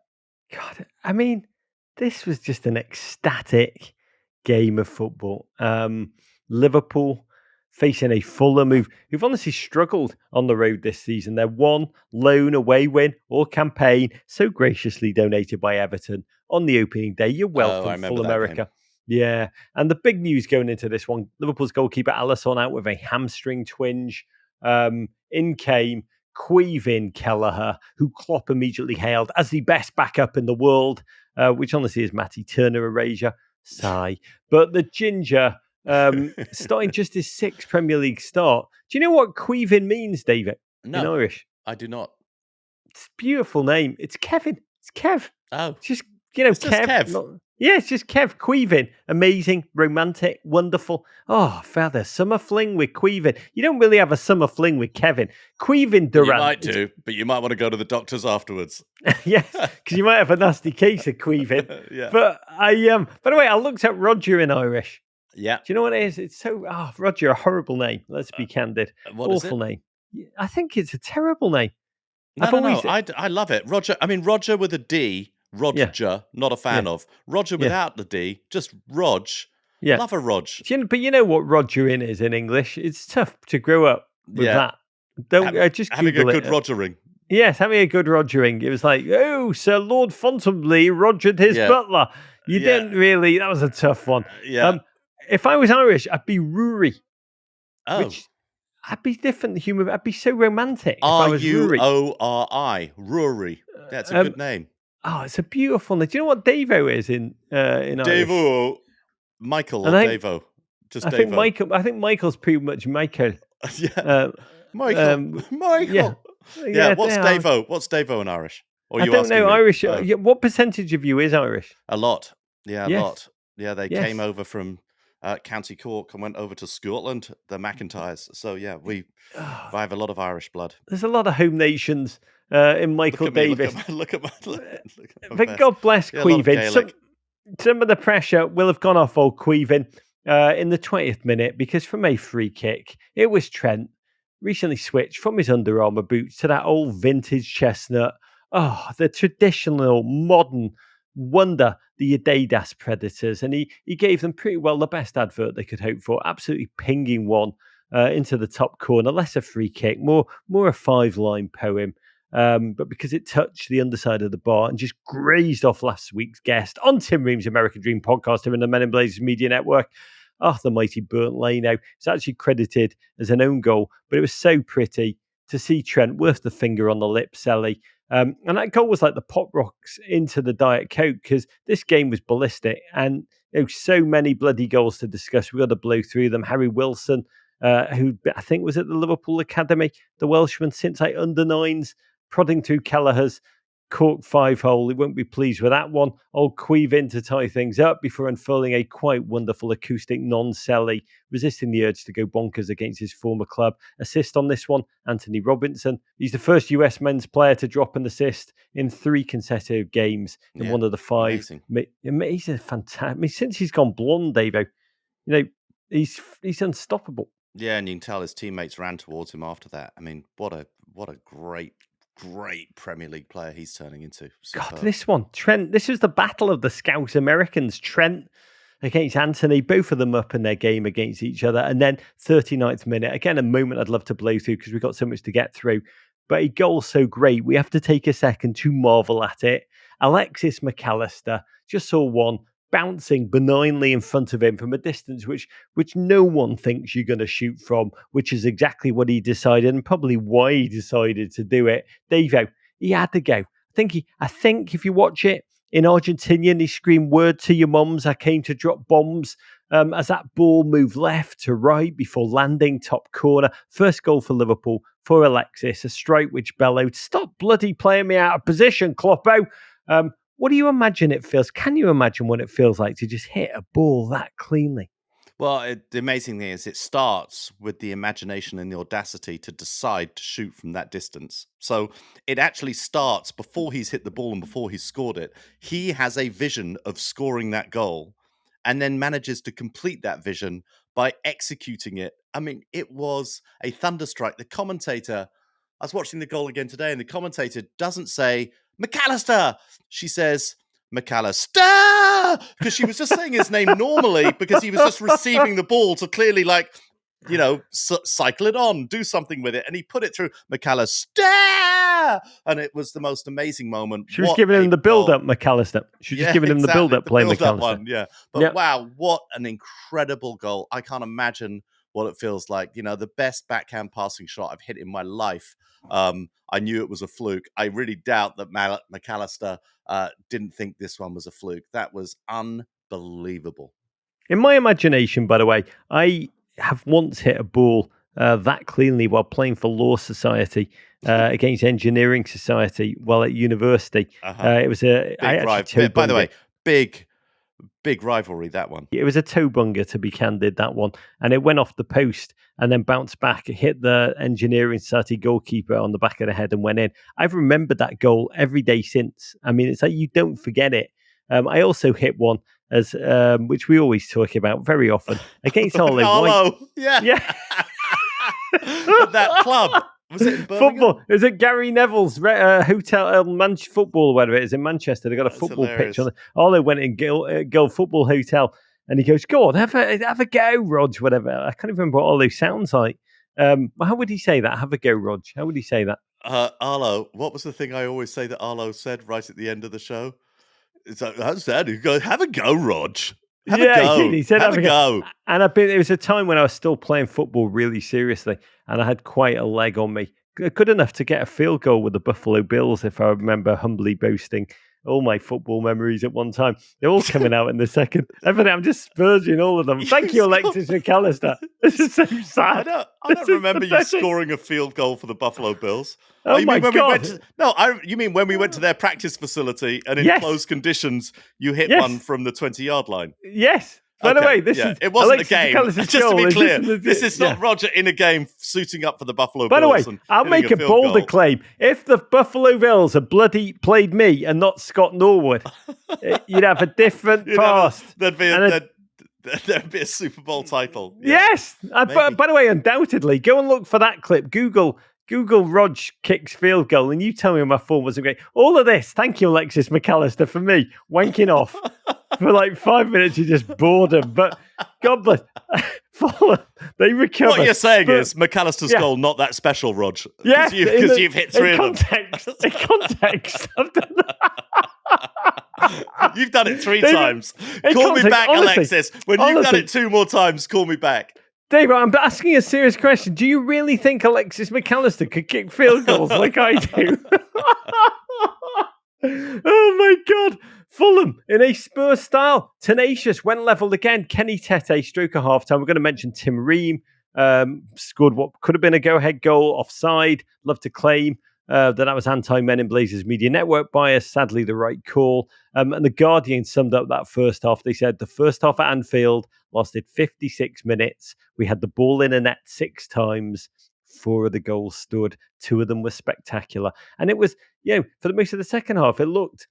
Speaker 1: God, I mean, this was just an ecstatic game of football. Liverpool facing a Fulham who've honestly struggled on the road this season. Their one lone away win or campaign, so graciously donated by Everton on the opening day. You're welcome, Full America. Yeah, and the big news going into this one, Liverpool's goalkeeper Alisson out with a hamstring twinge. In came Queevin Kelleher, who Klopp immediately hailed as the best backup in the world, which honestly is Matty Turner erasure. Sigh. But the ginger, starting just his sixth Premier League start. Do you know what Queevin means, David, in
Speaker 2: No,
Speaker 1: Irish?
Speaker 2: I do not.
Speaker 1: It's a beautiful name. It's Kevin. It's Kev.
Speaker 2: Oh,
Speaker 1: It's just, it's
Speaker 2: just
Speaker 1: Kev.
Speaker 2: Kev.
Speaker 1: Yeah, it's just Kev. Queevin. Amazing, romantic, wonderful. Oh, father, summer fling with Queevin. You don't really have a summer fling with Kevin. Queevin Durant.
Speaker 2: You might do, but you might want to go to the doctors afterwards.
Speaker 1: Yes, because you might have a nasty case of Queevin.
Speaker 2: Yeah.
Speaker 1: But by the way, I looked up Roger in Irish.
Speaker 2: Yeah.
Speaker 1: Do you know what it is? It's so, Roger, a horrible name. Let's be candid.
Speaker 2: What is
Speaker 1: Awful
Speaker 2: it?
Speaker 1: name. I think it's a terrible name.
Speaker 2: No. I love it. Roger. I mean, Roger with a D. Roger, not a fan of. Roger without the D. Just Rog.
Speaker 1: Yeah.
Speaker 2: Love a Rog.
Speaker 1: But you know what Roger in is in English? It's tough to grow up with that. Don't just Google
Speaker 2: having a good
Speaker 1: it.
Speaker 2: Rogering.
Speaker 1: Yes, having a good Rogering. It was like, oh, Sir Lord Fontainebleau rogered his butler. You didn't really. That was a tough one.
Speaker 2: Yeah.
Speaker 1: If I was Irish, I'd be Rory.
Speaker 2: Oh.
Speaker 1: Which I'd be different humour. I'd be so romantic. If I was Rory.
Speaker 2: Ruori. Rory. That's a good name.
Speaker 1: Oh, it's a beautiful name. Do you know what Davo is in Irish?
Speaker 2: Davo. Michael or Davo? Just Davo.
Speaker 1: I think Michael's pretty much Michael.
Speaker 2: Yeah. Michael. Michael. Yeah. What's Davo? What's Davo in Irish? Or
Speaker 1: I don't know Irish. What percentage of you is Irish?
Speaker 2: A lot. Yeah, a lot. Yeah, they came over from County Cork and went over to Scotland, the McIntyres. So yeah, I have a lot of Irish blood.
Speaker 1: There's a lot of home nations in Michael Davis.
Speaker 2: Look at my
Speaker 1: but God bless Queevin. Some of the pressure will have gone off old Queevin in the 20th minute because from a free kick, it was Trent recently switched from his Under Armour boots to that old vintage chestnut. Oh, the traditional modern wonder, the Adidas Predators. And he gave them pretty well the best advert they could hope for. Absolutely pinging one into the top corner. Less a free kick, more a 5-line poem. But because it touched the underside of the bar and just grazed off last week's guest on Tim Ream's American Dream podcast here in the Men in Blazers Media Network. Oh, the mighty Burnley now. It's actually credited as an own goal, but it was so pretty to see Trent worth the finger on the lip, Selly. And that goal was like the pop rocks into the Diet Coke because this game was ballistic and so many bloody goals to discuss. We've got to blow through them. Harry Wilson, who I think was at the Liverpool Academy, the Welshman, since under nines, prodding through Kelleher's Cork 5-hole. He won't be pleased with that one. Old Queevin to tie things up before unfurling a quite wonderful acoustic non-selly, resisting the urge to go bonkers against his former club. Assist on this one, Anthony Robinson. He's the first US men's player to drop an assist in 3 consecutive games in one of the 5. Amazing. He's a fantastic. I mean, since he's gone blonde, Davo, he's unstoppable.
Speaker 2: Yeah, and you can tell his teammates ran towards him after that. I mean, what a great Premier League player he's turning into. Superb.
Speaker 1: God, this one, Trent, this was the battle of the Scouse-Americans. Trent against Anthony, both of them up in their game against each other. And then 39th minute, again, a moment I'd love to blow through because we've got so much to get through. But a goal so great, we have to take a second to marvel at it. Alexis McAllister just saw one bouncing benignly in front of him from a distance which no one thinks you're going to shoot from, which is exactly what he decided and probably why he decided to do it. Davo, he had to go. I think if you watch it in Argentinian, he screamed, "Word to your mums, I came to drop bombs," as that ball moved left to right before landing top corner. First goal for Liverpool for Alexis, a strike which bellowed, "Stop bloody playing me out of position, Kloppo." What do you imagine it feels? Can you imagine what it feels like to just hit a ball that cleanly?
Speaker 2: Well, the amazing thing is it starts with the imagination and the audacity to decide to shoot from that distance. So it actually starts before he's hit the ball and before he's scored it. He has a vision of scoring that goal and then manages to complete that vision by executing it. I mean, it was a thunderstrike. The commentator, I was watching the goal again today, and the commentator doesn't say, "McAllister." She says, "McAllister," because she was just saying his name normally because he was just receiving the ball to clearly cycle it on, do something with it. And he put it through McAllister. And it was the most amazing moment.
Speaker 1: She was giving him the build-up, McAllister. She was just giving him the build-up play, McAllister.
Speaker 2: One, yeah. But wow, what an incredible goal. I can't imagine what it feels like. The best backhand passing shot I've hit in my life. I knew it was a fluke. I really doubt that McAllister didn't think this one was a fluke. That was unbelievable.
Speaker 1: In my imagination, by the way, I have once hit a ball that cleanly while playing for Law Society against Engineering Society while at university. It was a
Speaker 2: big rivalry. By the way, big rivalry, that one.
Speaker 1: It was a toe bunger, to be candid, that one. And it went off the post and then bounced back. It hit the Engineering Society goalkeeper on the back of the head and went in. I've remembered that goal every day since. I mean, it's like you don't forget it. I also hit one, which we always talk about very often, against Arlo.
Speaker 2: Yeah. At that club. Was it in Birmingham?
Speaker 1: Football. It was at Gary Neville's hotel, football, whatever it is, in Manchester. They got a football pitch on it. Arlo went in Guild Football Hotel, and he goes, "Go on, have a go, Rog," whatever. I can't even remember what Arlo sounds like. How would he say that? Have a go, Rog. How would he say that?
Speaker 2: Arlo, what was the thing I always say that Arlo said right at the end of the show? It's like, how's that? He goes, "Have a go, Rog. Have a go."
Speaker 1: He said,
Speaker 2: have a go.
Speaker 1: And it was a time when I was still playing football really seriously, and I had quite a leg on me. Good enough to get a field goal with the Buffalo Bills, if I remember humbly boasting all my football memories at one time. They're all coming out in the second. I'm just spurging all of them. Thank you, Alexis McAllister. This is so sad.
Speaker 2: I don't remember you scoring a field goal for the Buffalo Bills.
Speaker 1: Oh my God.
Speaker 2: You mean when we went to their practice facility and in closed conditions, you hit one from the 20-yard line?
Speaker 1: Yes. By the way, this is
Speaker 2: it wasn't
Speaker 1: Alexis
Speaker 2: a game.
Speaker 1: McAllister's
Speaker 2: Just to be
Speaker 1: goal.
Speaker 2: clear, this is not Roger in a game suiting up for the Buffalo
Speaker 1: By
Speaker 2: Bills.
Speaker 1: the way, I'll make a bolder claim. If the Buffalo Bills had bloody played me and not Scott Norwood, you'd have a different past.
Speaker 2: There'd be a Super Bowl title.
Speaker 1: Yes. By the way, undoubtedly, go and look for that clip. Google Rog kicks field goal, and you tell me my form wasn't great. All of this, thank you, Alexis McAllister, for me wanking off for like 5 minutes of just boredom. But God bless. They recovered.
Speaker 2: What you're saying is McAllister's goal not that special, Rog.
Speaker 1: Yeah,
Speaker 2: because you've hit three of them.
Speaker 1: In context, I've done that.
Speaker 2: You've done it three times. Call me back, honestly, Alexis. When you've done it 2 more times, call me back.
Speaker 1: Dave, I'm asking a serious question. Do you really think Alexis McAllister could kick field goals like I do? Oh my God. Fulham in a Spurs style. Tenacious, went level again. Kenny Tete, stroke of half-time. We're going to mention Tim Ream. Scored what could have been a go-ahead goal offside. Love to claim that was anti-Men in Blazers media network bias. Sadly, the right call. And the Guardian summed up that first half. They said the first half at Anfield lasted 56 minutes. We had the ball in a net 6 times. 4 of the goals stood. 2 of them were spectacular. And it was, for the most of the second half, it looked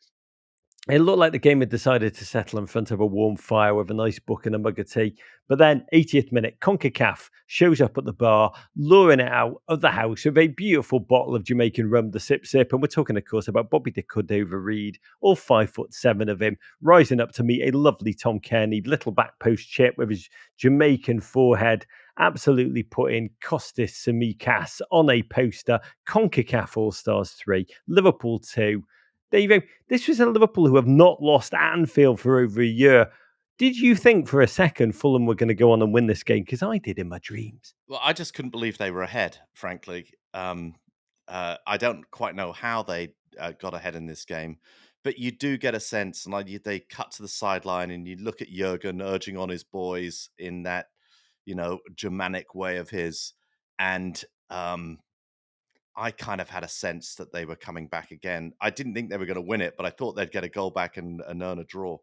Speaker 1: like the game had decided to settle in front of a warm fire with a nice book and a mug of tea. But then, 80th minute, CONCACAF shows up at the bar, luring it out of the house with a beautiful bottle of Jamaican rum, the Sip Sip. And we're talking, of course, about Bobby de Cordova-Reid, all 5'7" of him, rising up to meet a lovely Tom Kearney, little back post chip with his Jamaican forehead, absolutely putting Kostas Tsimikas on a poster. CONCACAF All-Stars 3, Liverpool 2. Dave, this was a Liverpool who have not lost at Anfield for over a year. Did you think for a second Fulham were going to go on and win this game? Because I did in my dreams.
Speaker 2: Well, I just couldn't believe they were ahead, frankly. I don't quite know how they got ahead in this game, but you do get a sense, and they cut to the sideline, and you look at Jurgen urging on his boys in that, Germanic way of his, and I kind of had a sense that they were coming back again. I didn't think they were going to win it, but I thought they'd get a goal back and earn a draw.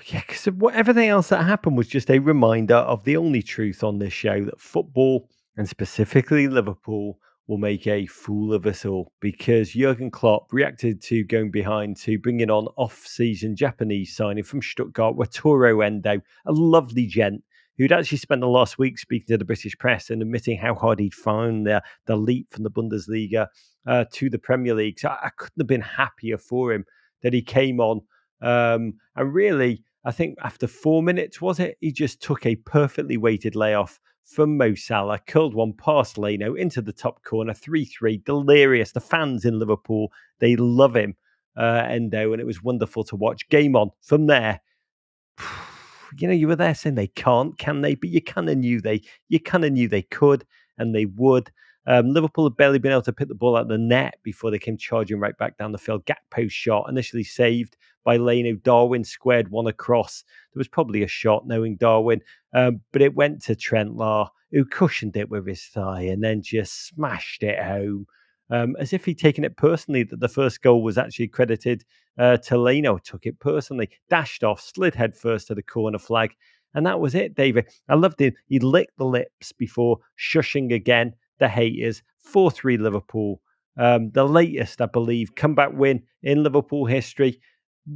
Speaker 1: Yeah, because everything else that happened was just a reminder of the only truth on this show, that football, and specifically Liverpool, will make a fool of us all, because Jurgen Klopp reacted to going behind to bringing on off-season Japanese signing from Stuttgart, Wataru Endo, a lovely gent who'd actually spent the last week speaking to the British press and admitting how hard he'd found the leap from the Bundesliga to the Premier League. So I couldn't have been happier for him that he came on. And really, I think after 4 minutes, was it? He just took a perfectly weighted layoff, from Mo Salah, curled one past Leno into the top corner, 3-3, delirious. The fans in Liverpool, they love him, Endo, and it was wonderful to watch. Game on from there. You were there saying they can't, can they? But you kind of knew they could, and they would. Liverpool had barely been able to pick the ball out of the net before they came charging right back down the field. Gap post shot, initially saved by Leno. Darwin squared one across. There was probably a shot, knowing Darwin, but it went to Trent Lahr, who cushioned it with his thigh and then just smashed it home. As if he'd taken it personally that the first goal was actually credited to Leno. Took it personally, dashed off, slid headfirst to the corner flag, and that was it, David. I loved it. He licked the lips before shushing again the haters. 4-3 Liverpool. The latest, I believe, comeback win in Liverpool history.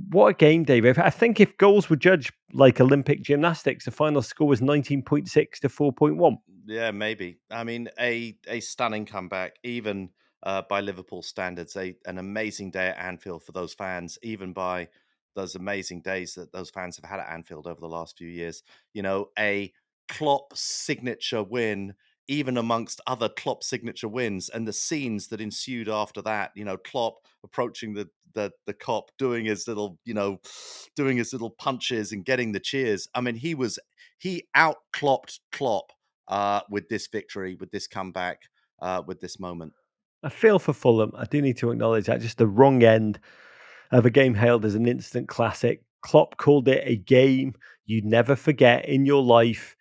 Speaker 1: What a game, David. I think if goals were judged like Olympic gymnastics, the final score was 19.6 to 4.1.
Speaker 2: Yeah, maybe. I mean, a stunning comeback, even by Liverpool standards. An amazing day at Anfield for those fans, even by those amazing days that those fans have had at Anfield over the last few years. A Klopp signature win, even amongst other Klopp signature wins, and the scenes that ensued after that. Klopp approaching the Kop, doing his little punches and getting the cheers. I mean, he out-Klopped Klopp with this victory, with this comeback, with this moment.
Speaker 1: I feel for Fulham. I do need to acknowledge that. Just the wrong end of a game hailed as an instant classic. Klopp called it a game you'd never forget in your life.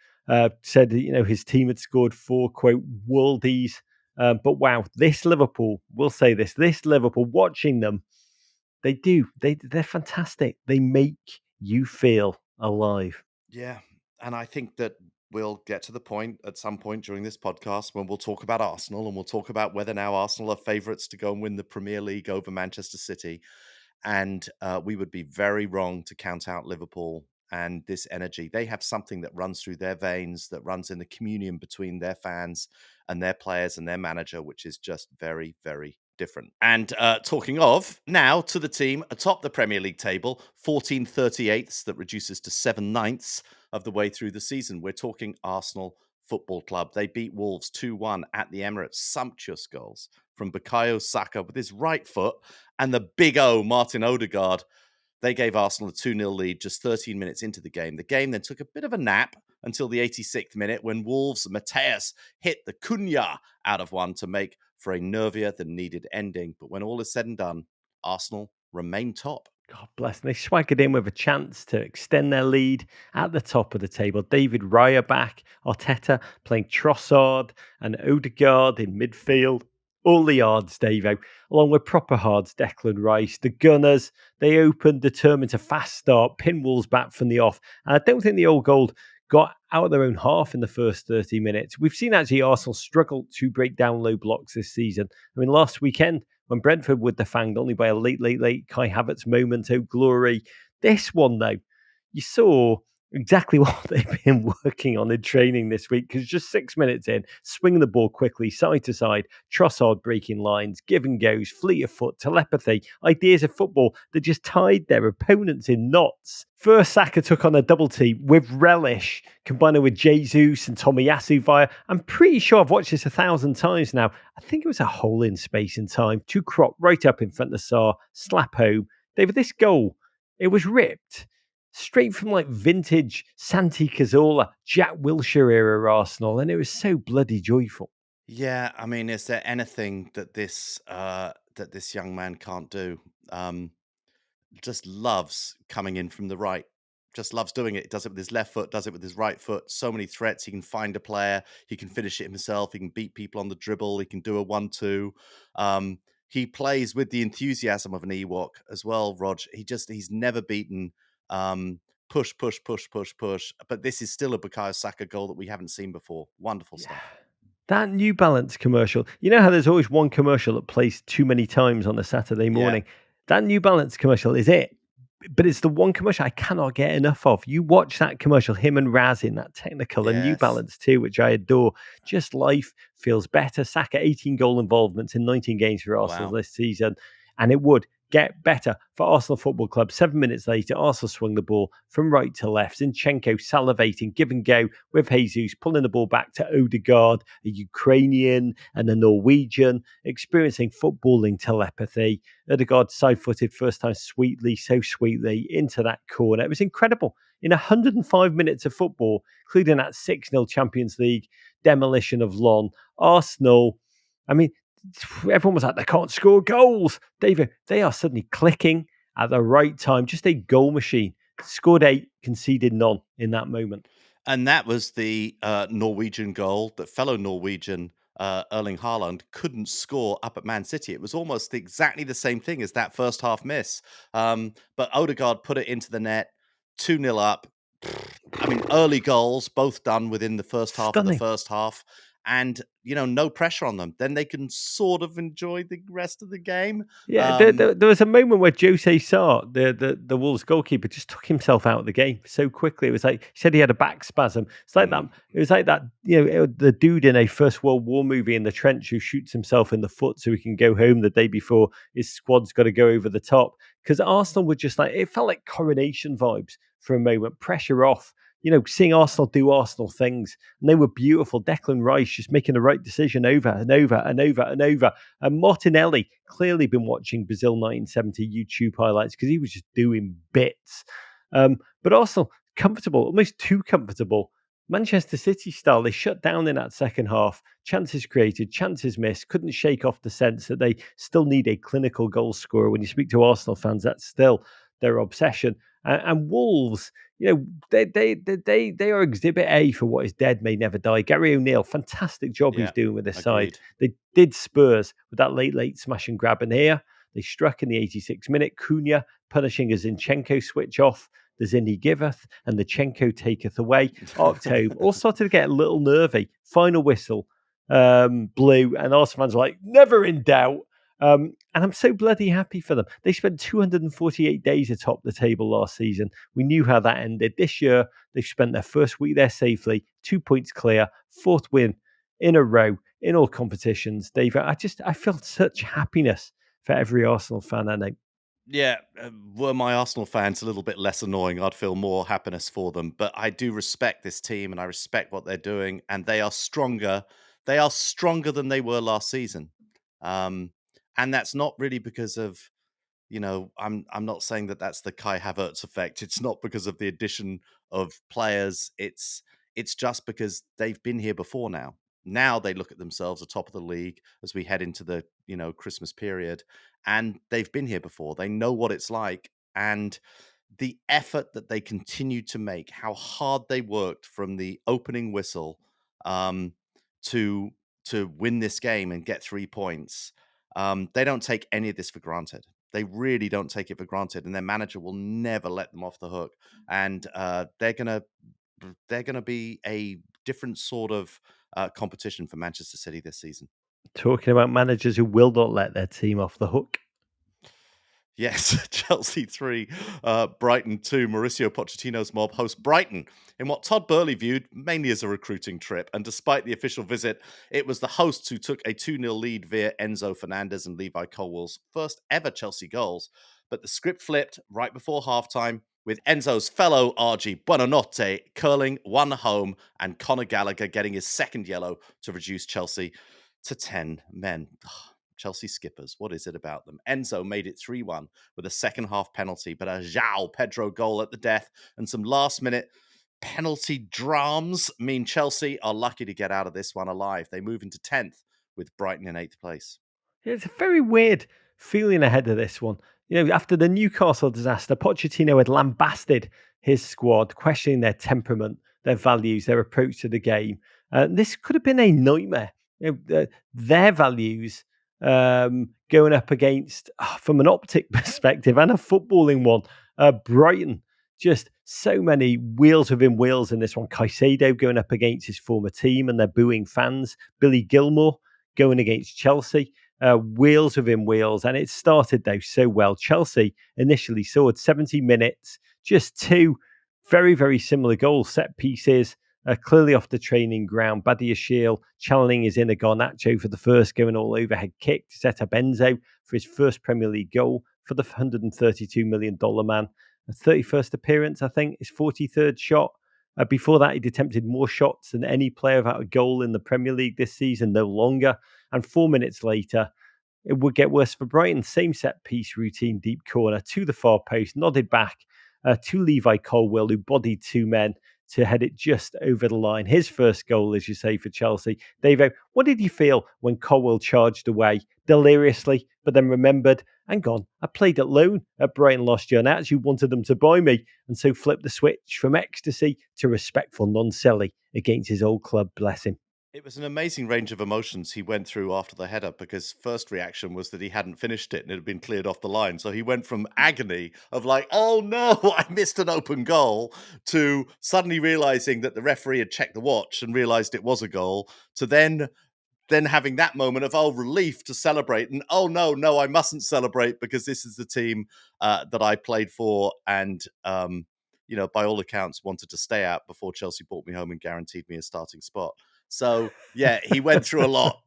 Speaker 1: Said that, his team had scored 4, quote, worldies. But wow, this Liverpool, we'll say this Liverpool, watching them, they're fantastic. They make you feel alive.
Speaker 2: Yeah. And I think that we'll get to the point at some point during this podcast when we'll talk about Arsenal, and we'll talk about whether now Arsenal are favourites to go and win the Premier League over Manchester City. And we would be very wrong to count out Liverpool and this energy. They have something that runs through their veins, that runs in the communion between their fans and their players and their manager, which is just very, very different. And talking of, now to the team atop the Premier League table, 14 38ths, that reduces to 7 ninths of the way through the season. We're talking Arsenal Football Club. They beat Wolves 2-1 at the Emirates. Sumptuous goals from Bukayo Saka with his right foot, and the big O, Martin Odegaard. They gave Arsenal a 2-0 lead just 13 minutes into the game. The game then took a bit of a nap until the 86th minute when Wolves' Mateus hit the Cunha out of one to make for a nervier than needed ending. But when all is said and done, Arsenal remain top.
Speaker 1: God bless them. They swaggered in with a chance to extend their lead at the top of the table. David Raya back, Arteta playing Trossard and Odegaard in midfield. All the yards, Davo, along with proper hards, Declan Rice. The Gunners, they opened, determined to fast start, pin Wolves back from the off. And I don't think the Old Gold got out of their own half in the first 30 minutes. We've seen actually Arsenal struggle to break down low blocks this season. I mean, last weekend, when Brentford were defanged only by a late Kai Havertz moment of glory. This one, though, you saw exactly what they've been working on in training this week, because just 6 minutes in, swinging the ball quickly, side to side, Trossard breaking lines, give and goes, fleet of foot, telepathy, ideas of football that just tied their opponents in knots. First, Saka took on a double team with relish, combining with Jesus and Tomiyasu via, I'm pretty sure I've watched this 1,000 times now, I think it was a hole in space and time, to crop right up in front of Sarr, slap home. David, this goal, it was ripped straight from like vintage Santi Cazorla, Jack Wilshere era Arsenal, and it was so bloody joyful.
Speaker 2: Yeah, I mean, is there anything that this young man can't do? Just loves coming in from the right. Just loves doing it. Does it with his left foot, does it with his right foot. So many threats. He can find a player. He can finish it himself. He can beat people on the dribble. He can do a 1-2. He plays with the enthusiasm of an Ewok as well, Rog. He's never beaten. Push. But this is still a Bukayo Saka goal that we haven't seen before. Wonderful stuff.
Speaker 1: That New Balance commercial, you know how there's always one commercial that plays too many times on a Saturday morning? Yeah. That New Balance commercial is it. But it's the one commercial I cannot get enough of. You watch that commercial, him and Raz in that technical, and New Balance too, which I adore. Just life feels better. Saka, 18 goal involvements in 19 games for Arsenal this season. And it would get better for Arsenal Football Club. 7 minutes later, Arsenal swung the ball from right to left. Zinchenko salivating, give and go with Jesus, pulling the ball back to Odegaard, a Ukrainian and a Norwegian, experiencing footballing telepathy. Odegaard side-footed first time so sweetly into that corner. It was incredible. In 105 minutes of football, including that 6-0 Champions League demolition of Lyon, Arsenal, I mean, everyone was like, they can't score goals. David, they are suddenly clicking at the right time. Just a goal machine. Scored 8, conceded none in that moment.
Speaker 2: And that was the Norwegian goal that fellow Norwegian Erling Haaland couldn't score up at Man City. It was almost exactly the same thing as that first half miss. But Odegaard put it into the net, 2-0 up. I mean, early goals, both done within the first half of the first half. And, no pressure on them. Then they can sort of enjoy the rest of the game.
Speaker 1: Yeah, there was a moment where Jose Sarr, the Wolves goalkeeper, just took himself out of the game so quickly. It was like, he said he had a back spasm. It's like that. It was like that, the dude in a First World War movie in the trench who shoots himself in the foot so he can go home the day before his squad's got to go over the top. Because Arsenal were just like, it felt like Coronation vibes for a moment, pressure off. Seeing Arsenal do Arsenal things. And they were beautiful. Declan Rice just making the right decision over and over and over and over. And Martinelli clearly been watching Brazil 1970 YouTube highlights because he was just doing bits. But Arsenal, comfortable, almost too comfortable. Manchester City style, they shut down in that second half. Chances created, chances missed. Couldn't shake off the sense that they still need a clinical goal scorer. When you speak to Arsenal fans, that's still their obsession. And Wolves, they are exhibit A for what is dead may never die. Gary O'Neill, fantastic job he's doing with this side. They did Spurs with that late smash and grab, and here they struck in the 86th minute. Cunha punishing a Zinchenko switch off. The Zinni giveth and the Chenko taketh away. October all started to get a little nervy. Final whistle blew, and Arsenal fans were like, never in doubt. And I'm so bloody happy for them. They spent 248 days atop the table last season. We knew how that ended. This year, they've spent their first week there safely, 2 points clear, 4th win in a row in all competitions. Dave, I felt such happiness for every Arsenal fan I know.
Speaker 2: Yeah, were my Arsenal fans a little bit less annoying, I'd feel more happiness for them. But I do respect this team and I respect what they're doing. And they are stronger. They are stronger than they were last season. And that's not really because of, I'm not saying that that's the Kai Havertz effect. It's not because of the addition of players. It's just because they've been here before now. Now they look at themselves atop of the league as we head into the, Christmas period. And they've been here before. They know what it's like. And the effort that they continue to make, how hard they worked from the opening whistle to win this game and get 3 points. They don't take any of this for granted. They really don't take it for granted, and their manager will never let them off the hook. And they're gonna be a different sort of competition for Manchester City this season.
Speaker 1: Talking about managers who will not let their team off the hook.
Speaker 2: Yes, Chelsea 3, Brighton 2. Mauricio Pochettino's mob host Brighton in what Todd Burley viewed mainly as a recruiting trip. And despite the official visit, it was the hosts who took a 2-0 lead via Enzo Fernandez and Levi Colwell's first ever Chelsea goals. But the script flipped right before halftime with Enzo's fellow RG Buonanotte curling one home and Conor Gallagher getting his second yellow to reduce Chelsea to 10 men. Chelsea skippers, what is it about them? Enzo made it 3-1 with a second half penalty, but a João Pedro goal at the death and some last minute penalty dramas mean Chelsea are lucky to get out of this one alive. They move into 10th with Brighton in 8th place.
Speaker 1: Yeah, it's a very weird feeling ahead of this one. After the Newcastle disaster, Pochettino had lambasted his squad, questioning their temperament, their values, their approach to the game. This could have been a nightmare. Their values going up against, from an optic perspective and a footballing one, Brighton. Just so many wheels within wheels in this one. Caicedo going up against his former team and their booing fans. Billy Gilmore going against Chelsea. Wheels within wheels. And it started, though, so well. Chelsea initially scored 70 minutes. Just 2 very, very similar goals, set pieces. Clearly off the training ground. Badiashile channeling his inner Garnacho for the first, going all overhead kick to set up Enzo for his first Premier League goal. for the $132 million man. A 31st appearance, I think, his 43rd shot. Before that, he'd attempted more shots than any player without a goal in the Premier League this season, no longer. And 4 minutes later, it would get worse for Brighton. Same set piece routine, deep corner to the far post, nodded back to Levi Colwill, who bodied two men to head it just over the line. His first goal, as you say, for Chelsea. Davo, what did you feel when Colwill charged away deliriously, but then remembered, hang on, I played at loan at Brighton last year and I actually wanted them to buy me, and so flipped the switch from ecstasy to respectful non-selly against his old club, bless him.
Speaker 2: It was an amazing range of emotions he went through after the header, because first reaction was that he hadn't finished it and it had been cleared off the line. So he went from agony of like, oh no, I missed an open goal, to suddenly realizing that the referee had checked the watch and realized it was a goal, to then having that moment of, oh, relief, to celebrate. And oh no, I mustn't celebrate because this is the team that I played for and, by all accounts wanted to stay out before Chelsea brought me home and guaranteed me a starting spot. So, yeah, he went through a lot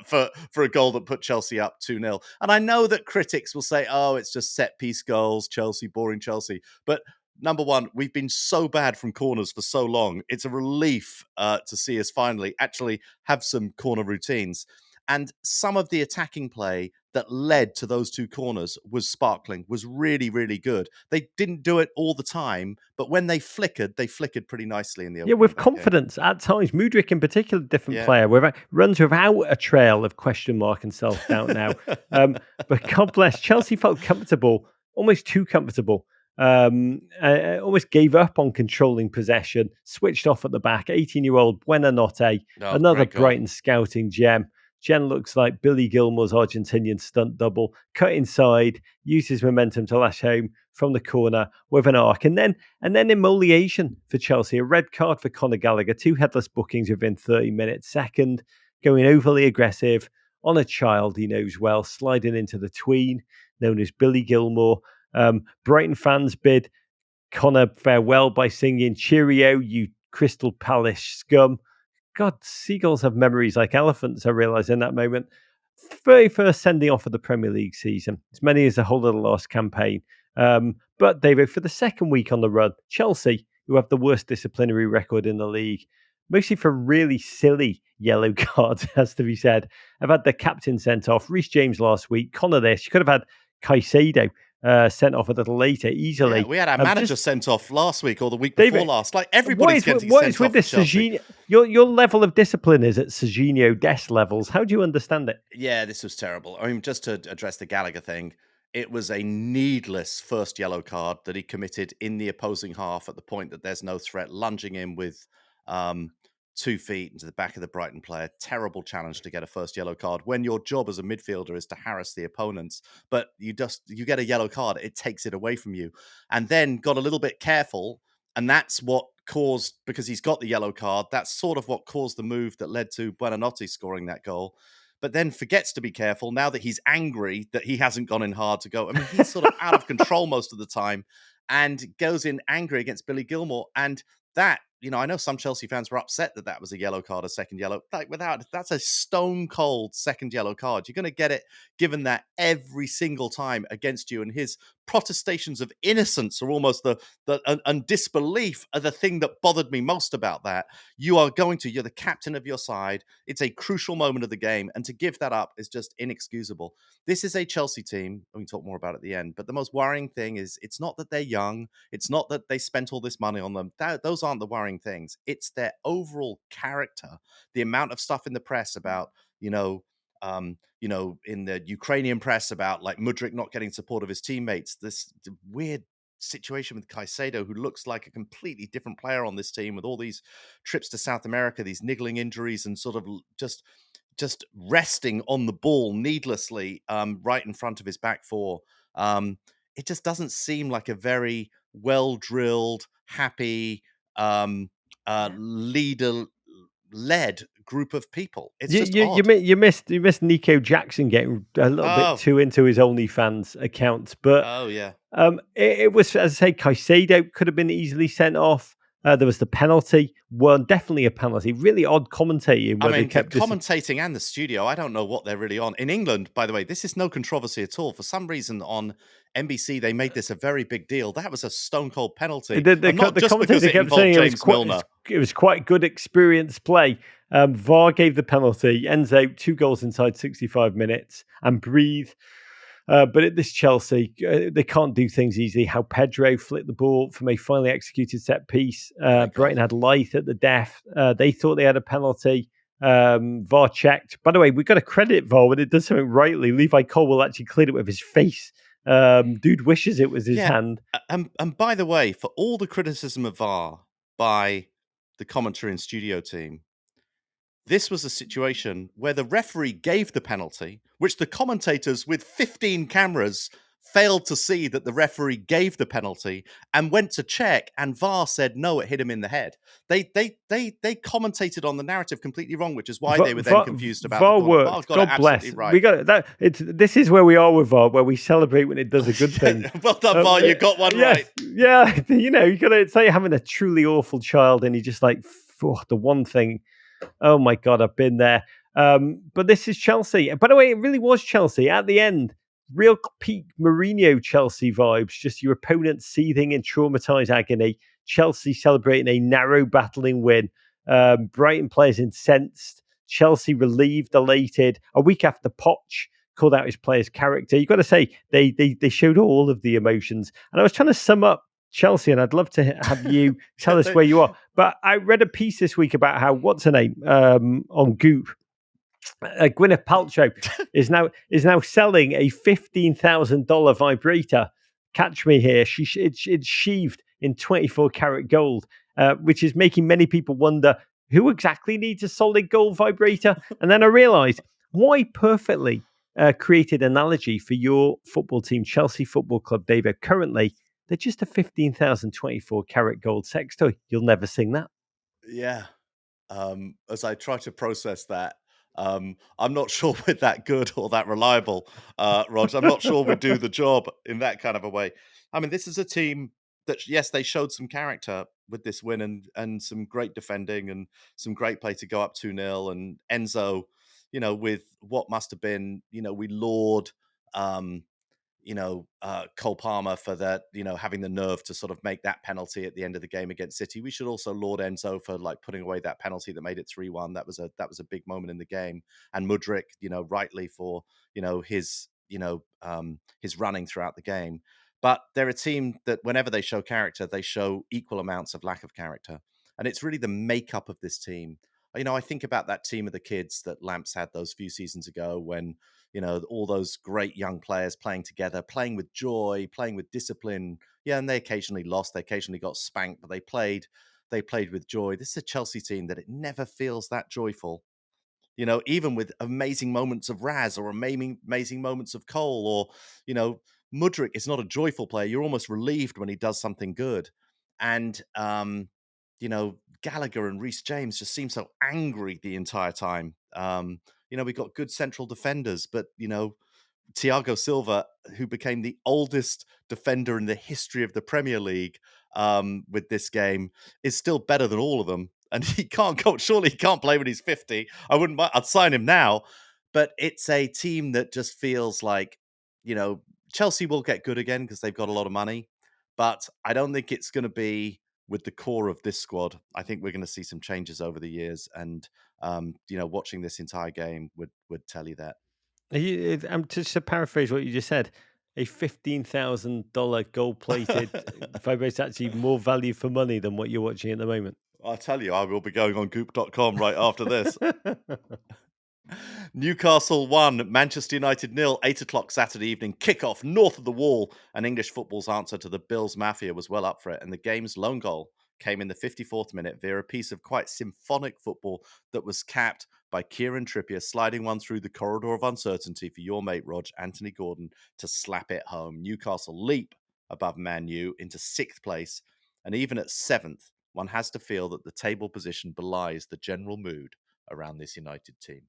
Speaker 2: for a goal that put Chelsea up 2-0. And I know that critics will say, oh, it's just set-piece goals, Chelsea, boring Chelsea. But number one, we've been so bad from corners for so long. It's a relief to see us finally actually have some corner routines. And some of the attacking play that led to those two corners was sparkling, was really, really good. They didn't do it all the time, but when they flickered pretty nicely in the opening.
Speaker 1: Yeah, with confidence at times. Mudryk in particular, different player, runs without a trail of question mark and self-doubt now. But God bless, Chelsea felt comfortable, almost too comfortable. Almost gave up on controlling possession, switched off at the back. 18-year-old Buonanotte, another Brighton scouting gem. Jen looks like Billy Gilmour's Argentinian stunt double, cut inside, uses momentum to lash home from the corner with an arc. And then immolation for Chelsea, a red card for Conor Gallagher, 2 headless bookings within 30 minutes. Second, going overly aggressive on a child he knows well, sliding into the tween, known as Billy Gilmour. Brighton fans bid Conor farewell by singing, "Cheerio, you Crystal Palace scum." God, seagulls have memories like elephants, I realised in that moment. 31st sending off of the Premier League season, as many as the whole of the last campaign. But David, for the second week on the run, Chelsea, who have the worst disciplinary record in the league, mostly for really silly yellow cards, has to be said, have had the captain sent off. Reece James last week, Connor this. You could have had Caicedo sent off a little later, easily.
Speaker 2: Yeah, we had our manager sent off last week or the week before last. Like, everybody's getting sent off.
Speaker 1: This Serginho? Your level of discipline is at Serginho Dest levels. How do you understand it?
Speaker 2: Yeah, this was terrible. I mean, just to address the Gallagher thing, it was a needless first yellow card that he committed in the opposing half at the point that there's no threat, lunging in with 2 feet into the back of the Brighton player. Terrible challenge to get a first yellow card when your job as a midfielder is to harass the opponents. But you get a yellow card, it takes it away from you. And then got a little bit careful, and that's what caused, because he's got the yellow card, that's sort of what caused the move that led to Buonanotte scoring that goal. But then forgets to be careful now that he's angry that he hasn't gone in hard to go. I mean, he's sort of out of control most of the time and goes in angry against Billy Gilmour. And that, I know some Chelsea fans were upset that was a yellow card, a second yellow. That's a stone cold second yellow card. You're going to get it given that every single time against you. And his protestations of innocence are almost and disbelief are the thing that bothered me most about that. You're the captain of your side. It's a crucial moment of the game. And to give that up is just inexcusable. This is a Chelsea team. We can talk more about it at the end. But the most worrying thing is it's not that they're young. It's not that they spent all this money on them. Those aren't the worrying things. It's their overall character. The amount of stuff in the press about, in the Ukrainian press about like Mudryk not getting support of his teammates, this weird situation with Caicedo, who looks like a completely different player on this team with all these trips to South America, these niggling injuries, and sort of just resting on the ball needlessly right in front of his back four. It just doesn't seem like a very well-drilled, happy, leader-led group of people. It's just odd.
Speaker 1: You missed Nico Jackson getting a little bit too into his OnlyFans account, but it was, as I say, Caicedo could have been easily sent off. There was the penalty. Well, definitely a penalty. Really odd commentating where they kept
Speaker 2: the commentating and the studio, I don't know what they're really on. In England, by the way, this is no controversy at all. For some reason on NBC, they made this a very big deal. That was a stone cold penalty. And not
Speaker 1: the
Speaker 2: just because
Speaker 1: commentator
Speaker 2: it
Speaker 1: kept saying
Speaker 2: involved James Milner.
Speaker 1: it was quite good experienced play. VAR gave the penalty, ends out 2 goals inside 65 minutes, and breathe. But at this Chelsea, they can't do things easily. How Pedro flicked the ball from a finally executed set piece. Brighton had Lyth at the death. They thought they had a penalty. VAR checked. By the way, we've got to credit VAR when it does something rightly. Levi Colwill actually cleared it with his face. Dude wishes it was his hand.
Speaker 2: And by the way, for all the criticism of VAR by the commentary and studio team, this was a situation where the referee gave the penalty, which the commentators with 15 cameras failed to see that the referee gave the penalty and went to check, and VAR said no, it hit him in the head. They commentated on the narrative completely wrong, which is why they were then confused about
Speaker 1: VAR
Speaker 2: the corner.
Speaker 1: worked.
Speaker 2: VAR got
Speaker 1: God bless.
Speaker 2: Right.
Speaker 1: We got that. This is where we are with VAR, where we celebrate when it does a good thing.
Speaker 2: Well done, VAR. You got one right.
Speaker 1: Yeah, you got to. It's like having a truly awful child, and you just like the one thing. Oh my God, I've been there. But this is Chelsea. By the way, it really was Chelsea at the end. Real peak Mourinho Chelsea vibes. Just your opponent seething in traumatized agony. Chelsea celebrating a narrow battling win. Brighton players incensed. Chelsea relieved, elated. A week after Poch called out his player's character. You've got to say they showed all of the emotions. And I was trying to sum up Chelsea, and I'd love to have you tell us where you are. But I read a piece this week about how what's her name on Goop, Gwyneth Paltrow is now selling a $15,000 vibrator. Catch me here. It's sheathed in 24 karat gold, which is making many people wonder who exactly needs a solid gold vibrator. And then I realised why perfectly created analogy for your football team, Chelsea Football Club, David. Currently, they're just a 15,000 24 karat gold sex toy. You'll never sing that.
Speaker 2: Yeah. As I try to process that, I'm not sure we're that good or that reliable, Rog. I'm not sure we do the job in that kind of a way. I mean, this is a team that, yes, they showed some character with this win and some great defending and some great play to go up 2-0. And Enzo, with what must have been, we laud Cole Palmer for that, having the nerve to sort of make that penalty at the end of the game against City. We should also laud Enzo for like putting away that penalty that made it 3-1. That was a big moment in the game. And Mudryk, rightly for, his running throughout the game. But they're a team that whenever they show character, they show equal amounts of lack of character. And it's really the makeup of this team. I think about that team of the kids that Lamps had those few seasons ago when, all those great young players playing together, playing with joy, playing with discipline. Yeah, and they occasionally lost, they occasionally got spanked, but they played with joy. This is a Chelsea team that it never feels that joyful. Even with amazing moments of Raz or amazing moments of Cole or, Mudryk is not a joyful player. You're almost relieved when he does something good. And, Gallagher and Reece James just seem so angry the entire time. We've got good central defenders, but, Thiago Silva, who became the oldest defender in the history of the Premier League with this game, is still better than all of them. And he can't go. Surely he can't play when he's 50. I'd sign him now. But it's a team that just feels like, Chelsea will get good again because they've got a lot of money. But I don't think it's going to be with the core of this squad. I think we're going to see some changes over the years. And, watching this entire game would tell you that.
Speaker 1: Just to paraphrase what you just said, a $15,000 gold-plated vibrator actually more value for money than what you're watching at the moment.
Speaker 2: I'll tell you, I will be going on goop.com right after this. Newcastle 1, Manchester United 0, 8 o'clock Saturday evening, kickoff north of the wall. And English football's answer to the Bills Mafia was well up for it. And the game's lone goal came in the 54th minute via a piece of quite symphonic football that was capped by Kieran Trippier sliding one through the corridor of uncertainty for your mate, Rog, Anthony Gordon, to slap it home. Newcastle leap above Man U into 6th place. And even at 7th, one has to feel that the table position belies the general mood around this United team.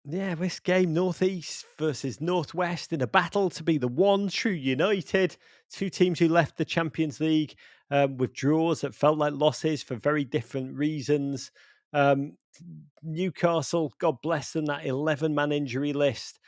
Speaker 1: Yeah, this game, Northeast versus Northwest, in a battle to be the one true United. Two teams who left the Champions League with draws that felt like losses for very different reasons. Um, Newcastle, God bless them, that 11-man injury list,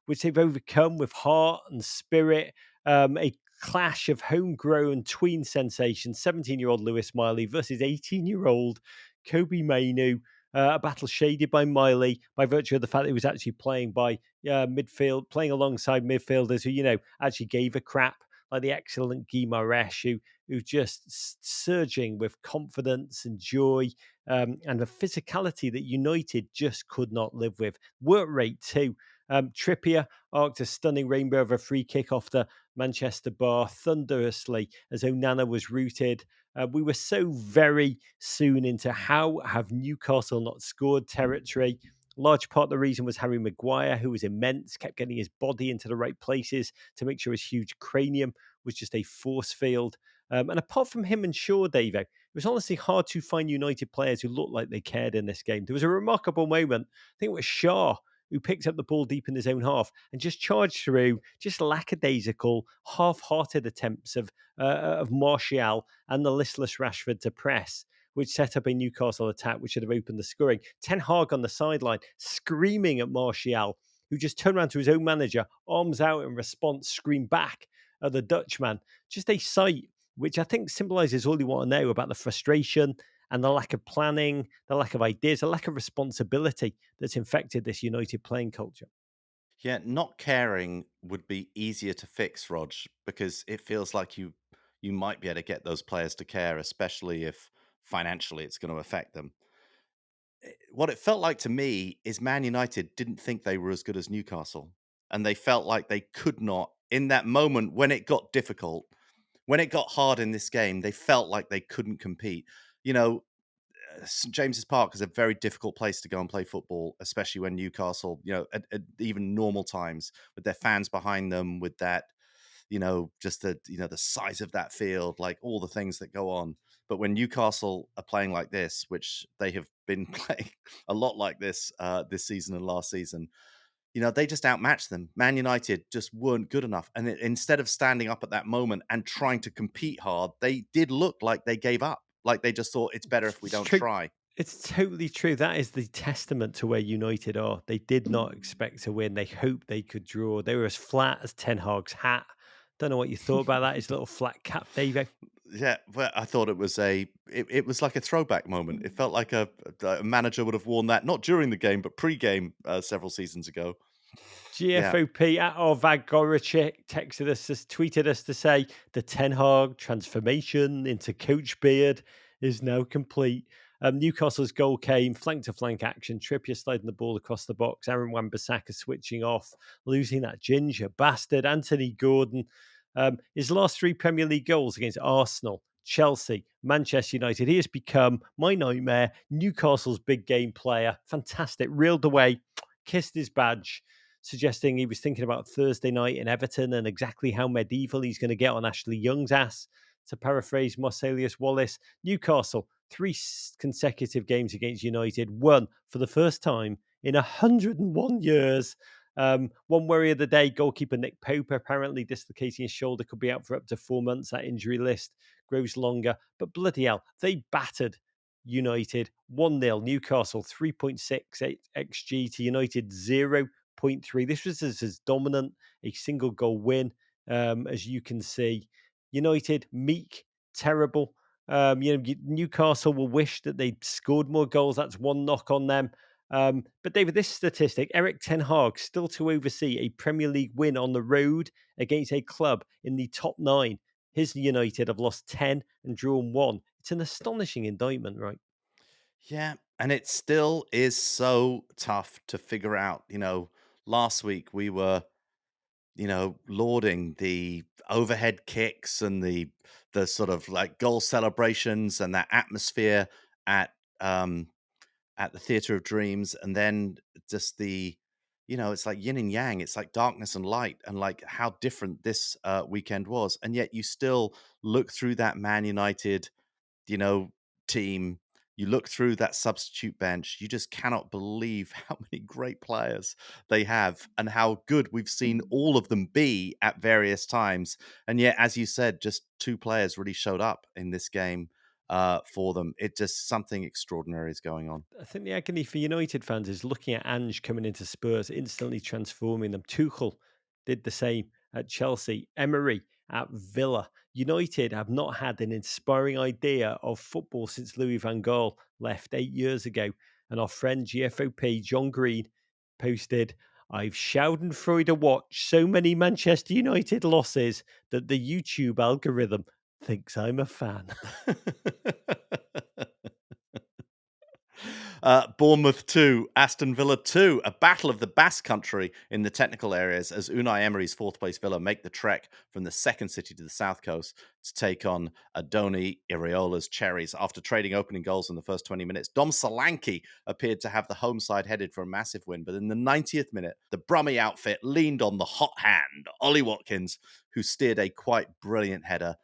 Speaker 1: which they've overcome with heart and spirit. A clash of homegrown tween sensation, 17-year-old Lewis Miley versus 18-year-old Kobe Mainu. A battle shaded by Miley by virtue of the fact that he was actually playing by midfield, playing alongside midfielders who, actually gave a crap, like the excellent Guy Maresh, who just surging with confidence and joy, and the physicality that United just could not live with. Work rate too. Trippier arced a stunning rainbow of a free kick off the Manchester bar thunderously as Onana was rooted. We were so very soon into how have Newcastle not scored territory. Large part of the reason was Harry Maguire, who was immense, kept getting his body into the right places to make sure his huge cranium was just a force field. And apart from him and Shaw, Davo, it was honestly hard to find United players who looked like they cared in this game. There was a remarkable moment. I think it was Shaw who picked up the ball deep in his own half and just charged through, just lackadaisical, half-hearted attempts of Martial and the listless Rashford to press, which set up a Newcastle attack which should have opened the scoring. Ten Hag on the sideline screaming at Martial, who just turned around to his own manager, arms out in response, screamed back at the Dutchman. Just a sight which I think symbolises all you want to know about the frustration and the lack of planning, the lack of ideas, the lack of responsibility that's infected this United playing culture.
Speaker 2: Yeah, not caring would be easier to fix, Rog, because it feels like you might be able to get those players to care, especially if financially it's going to affect them. What it felt like to me is Man United didn't think they were as good as Newcastle, and they felt like they could not in that moment when it got difficult, when it got hard in this game, they felt like they couldn't compete. You know, St James's Park is a very difficult place to go and play football, especially when Newcastle, at even normal times, with their fans behind them, with that, just the size of that field, like all the things that go on. But when Newcastle are playing like this, which they have been playing a lot like this season and last season, they just outmatched them. Man United just weren't good enough. And instead of standing up at that moment and trying to compete hard, they did look like they gave up. Like they just thought it's better if we
Speaker 1: It's
Speaker 2: don't
Speaker 1: true.
Speaker 2: try.
Speaker 1: It's totally true. That is the testament to where United are. They did not expect to win. They hoped they could draw. They were as flat as Ten Hag's hat. Don't know what you thought about that. His little flat cap, Davey.
Speaker 2: Yeah, well, I thought it was like a throwback moment. It felt like a manager would have worn that not during the game but pre-game several seasons ago. Yeah,
Speaker 1: GFOP at Arvag Goricic texted us, tweeted us to say the Ten Hag transformation into Coach Beard is now complete. Newcastle's goal came flank to flank action. Trippier sliding the ball across the box. Aaron Wan-Bissaka switching off, losing that ginger bastard. Anthony Gordon. His last three Premier League goals against Arsenal, Chelsea, Manchester United. He has become my nightmare. Newcastle's big game player. Fantastic. Reeled away, kissed his badge, suggesting he was thinking about Thursday night in Everton and exactly how medieval he's going to get on Ashley Young's ass. To paraphrase Marcelius Wallace, Newcastle, three consecutive games against United, won for the first time in 101 years. One worry of the day, goalkeeper Nick Pope apparently dislocating his shoulder, could be out for up to 4 months. That injury list grows longer. But bloody hell, they battered United 1-0. Newcastle 3.68 XG to United 0.3. This was as dominant a single goal win as you can see. United, meek, terrible. Newcastle will wish that they'd scored more goals. That's one knock on them. But David, this statistic, Eric Ten Hag still to oversee a Premier League win on the road against a club in the top 9. His United have lost 10 and drawn 1. It's an astonishing indictment, right?
Speaker 2: yeah, and it still is so tough to figure out. Last week we were lauding the overhead kicks and the sort of like goal celebrations and that atmosphere at um at the Theatre of Dreams, and then just it's like yin and yang. It's like darkness and light, and like how different this weekend was, and yet you still look through that Man United, you know, team, You look through that substitute bench, you just cannot believe how many great players they have and how good we've seen all of them be at various times. And yet, as you said, just 2 players really showed up in this game for them. It just something extraordinary is going on.
Speaker 1: I think the agony for United fans is looking at Ange coming into Spurs, instantly transforming them. Tuchel did the same at Chelsea. Emery at Villa. United have not had an inspiring idea of football since Louis van Gaal left 8 years ago. And our friend GFOP, John Green, posted, I've Schadenfreude watched so many Manchester United losses that the YouTube algorithm thinks I'm a fan.
Speaker 2: Bournemouth 2, Aston Villa 2, a battle of the Basque Country in the technical areas as Unai Emery's fourth place Villa make the trek from the second city to the south coast to take on Adoni Iraola's Cherries. After trading opening goals in the first 20 minutes, Dom Solanke appeared to have the home side headed for a massive win, but in the 90th minute, the Brummie outfit leaned on the hot hand, Ollie Watkins, who steered a quite brilliant header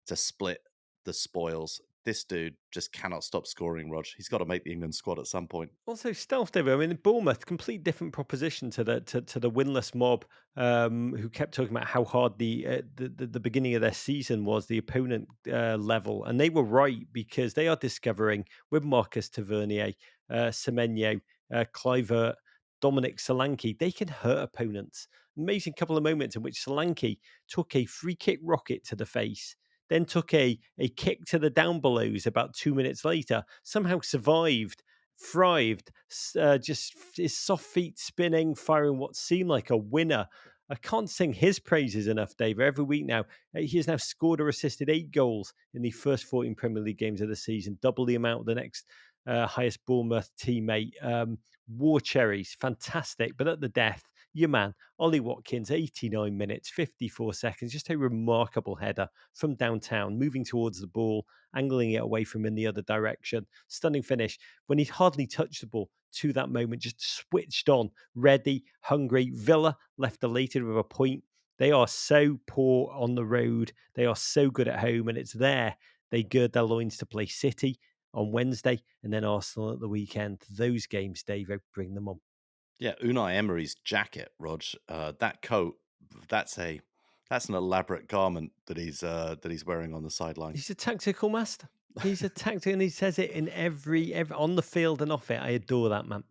Speaker 2: to split the spoils. This dude just cannot stop scoring, Rog. He's got to make the England squad at some point.
Speaker 1: Also, stealth, David. I mean, Bournemouth, complete different proposition to the winless mob, who kept talking about how hard the beginning of their season was, the opponent level, and they were right because they are discovering with Marcus Tavernier, Semenyo, Kluivert, Dominic Solanke, they can hurt opponents. Amazing couple of moments in which Solanke took a free kick rocket to the face, then took a kick to the down belows about 2 minutes later, somehow survived, thrived, just his soft feet spinning, firing what seemed like a winner. I can't sing his praises enough, Dave. Every week now, he has now scored or assisted 8 goals in the first 14 Premier League games of the season, double the amount of the next highest Bournemouth teammate. War Cherries, fantastic. But at the death, your man, Ollie Watkins, 89 minutes, 54 seconds, just a remarkable header from downtown, moving towards the ball, angling it away from in the other direction. Stunning finish. When he'd hardly touched the ball to that moment, just switched on, ready, hungry. Villa left elated with a point. They are so poor on the road. They are so good at home, and it's there they gird their loins to play City on Wednesday and then Arsenal at the weekend. Those games, Dave, bring them on.
Speaker 2: Yeah, Unai Emery's jacket, Rog. That coat, that's an elaborate garment that he's wearing on the sideline.
Speaker 1: He's a tactical master. He's a tactical, and he says it in every on the field and off it. I adore that man.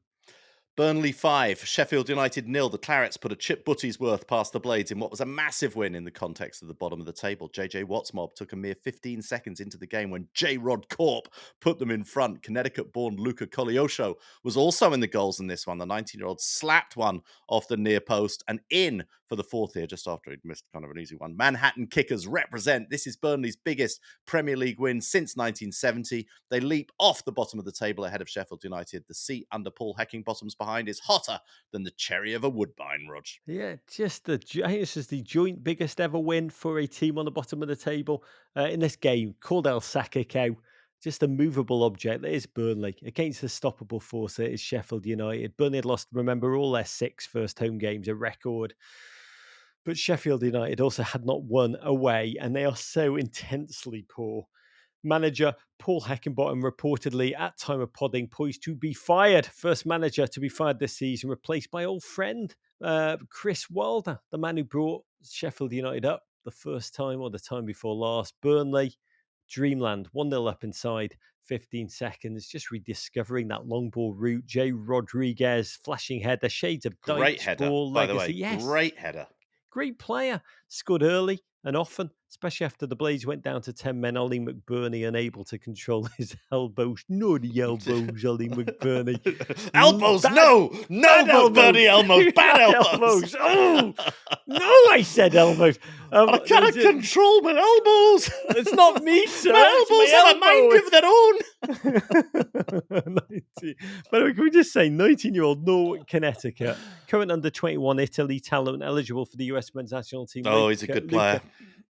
Speaker 2: Burnley 5, Sheffield United 0. The Clarets put a chip butty's worth past the Blades in what was a massive win in the context of the bottom of the table. JJ Watt's mob took a mere 15 seconds into the game when J. Rod Corp put them in front. Connecticut-born Luca Cogliosho was also in the goals in this one. The 19-year-old slapped one off the near post and in for the fourth here just after he'd missed kind of an easy one. Manhattan kickers represent. This is Burnley's biggest Premier League win since 1970. They leap off the bottom of the table ahead of Sheffield United. The seat under Paul Heckingbottom's behind is hotter than the cherry of a woodbine, Rog.
Speaker 1: Yeah, just I think this is the joint biggest ever win for a team on the bottom of the table in this game. Called El Sacico, just a movable object. That is Burnley against the stoppable force that is Sheffield United. Burnley had lost, remember, all their 6 first home games, a record. But Sheffield United also had not won away, and they are so intensely poor. Manager Paul Heckingbottom reportedly at time of podding poised to be fired. First manager to be fired this season, replaced by old friend Chris Wilder, the man who brought Sheffield United up the first time or the time before last. Burnley, dreamland, 1-0 up inside 15 seconds, just rediscovering that long ball route. Jay Rodriguez, flashing header, shades of
Speaker 2: Great
Speaker 1: Dyche
Speaker 2: header,
Speaker 1: ball
Speaker 2: by
Speaker 1: legacy.
Speaker 2: the way.
Speaker 1: Yes.
Speaker 2: Great header.
Speaker 1: Great player, scored early and often, especially after the Blades went down to 10 men. Ollie McBurney unable to control his elbows. Naughty elbows, Ollie McBurney.
Speaker 2: Elbows, no, McBurney elbows, bad elbows.
Speaker 1: Oh, no, I said elbows.
Speaker 2: I cannot control my elbows.
Speaker 1: It's not me, sir.
Speaker 2: My elbows have a mind of their own.
Speaker 1: 19. By the way, can we just say 19-year-old Norwich, Connecticut, current under 21 Italy talent, eligible for the US men's national team.
Speaker 2: Oh, he's a good player.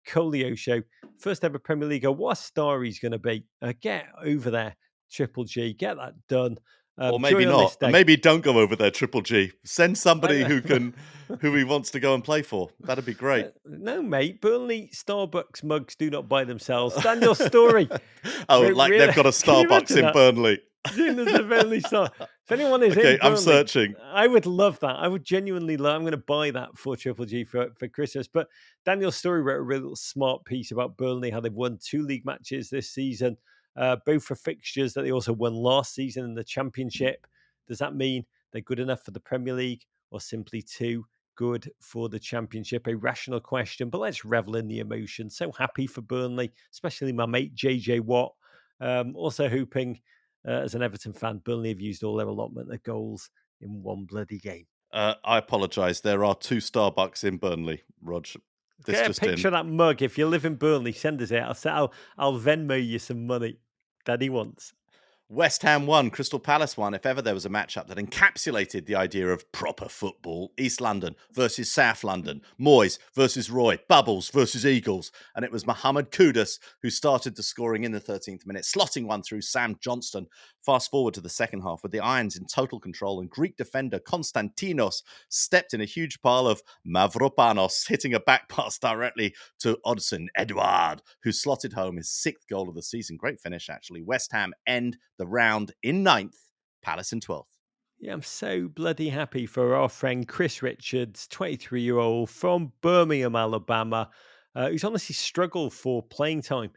Speaker 1: Cogliosho, first ever Premier League. What a star he's going to be. Get over there, Triple G. Get that done.
Speaker 2: Or maybe
Speaker 1: during on this
Speaker 2: not. And
Speaker 1: day.
Speaker 2: maybe don't go over there, Triple G. Send somebody who he wants to go and play for. That'd be great.
Speaker 1: No, mate. Burnley Starbucks mugs do not buy themselves. Daniel Story.
Speaker 2: Like they've got a
Speaker 1: Can you
Speaker 2: Starbucks
Speaker 1: imagine
Speaker 2: in
Speaker 1: that?
Speaker 2: Burnley.
Speaker 1: There's a Burnley Star. If anyone is
Speaker 2: Okay,
Speaker 1: in Burnley,
Speaker 2: I'm searching.
Speaker 1: I would love that. I would genuinely love. I'm going to buy that for Triple G for Christmas. But Daniel Story wrote a real smart piece about Burnley, how they've won 2 league matches this season, both for fixtures that they also won last season in the Championship. Does that mean they're good enough for the Premier League, or simply too good for the Championship? A rational question, but let's revel in the emotion. So happy for Burnley, especially my mate JJ Watt. Also hoping, as an Everton fan, Burnley have used all their allotment of goals in one bloody game.
Speaker 2: I apologise. There are 2 Starbucks in Burnley, Rog. This
Speaker 1: Get a
Speaker 2: just
Speaker 1: picture
Speaker 2: in.
Speaker 1: of that mug. If you live in Burnley, send us it. I'll Venmo you some money. Daddy wants.
Speaker 2: West Ham won, Crystal Palace won. If ever there was a matchup that encapsulated the idea of proper football, East London versus South London, Moyes versus Roy, Bubbles versus Eagles. And it was Mohamed Kudus who started the scoring in the 13th minute, slotting one through Sam Johnston. Fast forward to the second half with the Irons in total control, and Greek defender Konstantinos stepped in a huge pile of Mavropanos, hitting a back pass directly to Odsonne Edouard, who slotted home his 6th goal of the season. Great finish, actually. West Ham end the round in 9th, Palace in 12th.
Speaker 1: Yeah, I'm so bloody happy for our friend Chris Richards, 23-year-old from Birmingham, Alabama, who's honestly struggled for playing time,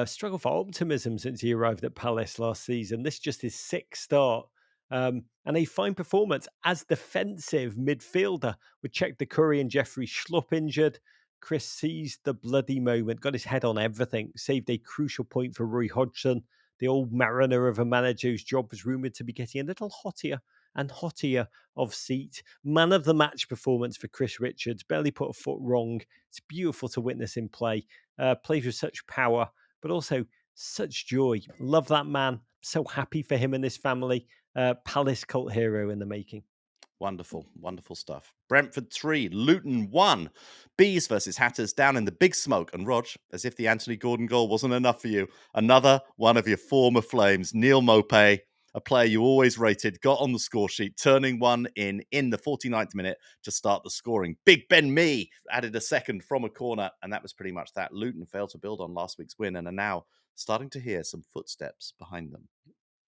Speaker 1: struggled for optimism since he arrived at Palace last season. This is just his 6th start, and a fine performance as defensive midfielder with Czech the Curry and Jeffrey Schlupp injured. Chris seized the bloody moment, got his head on everything, saved a crucial point for Roy Hodgson, the old mariner of a manager whose job was rumoured to be getting a little hottier and hottier of seat. Man of the match performance for Chris Richards. Barely put a foot wrong. It's beautiful to witness him play. Plays with such power, but also such joy. Love that man. So happy for him and his family. Palace cult hero in the making.
Speaker 2: Wonderful, wonderful stuff. Brentford 3, Luton 1. Bees versus Hatters down in the big smoke. And Rog, as if the Anthony Gordon goal wasn't enough for you, another one of your former flames, Neil Maupay, a player you always rated, got on the score sheet, turning one in the 49th minute to start the scoring. Big Ben Mee added a second from a corner, and that was pretty much that. Luton failed to build on last week's win and are now starting to hear some footsteps behind them.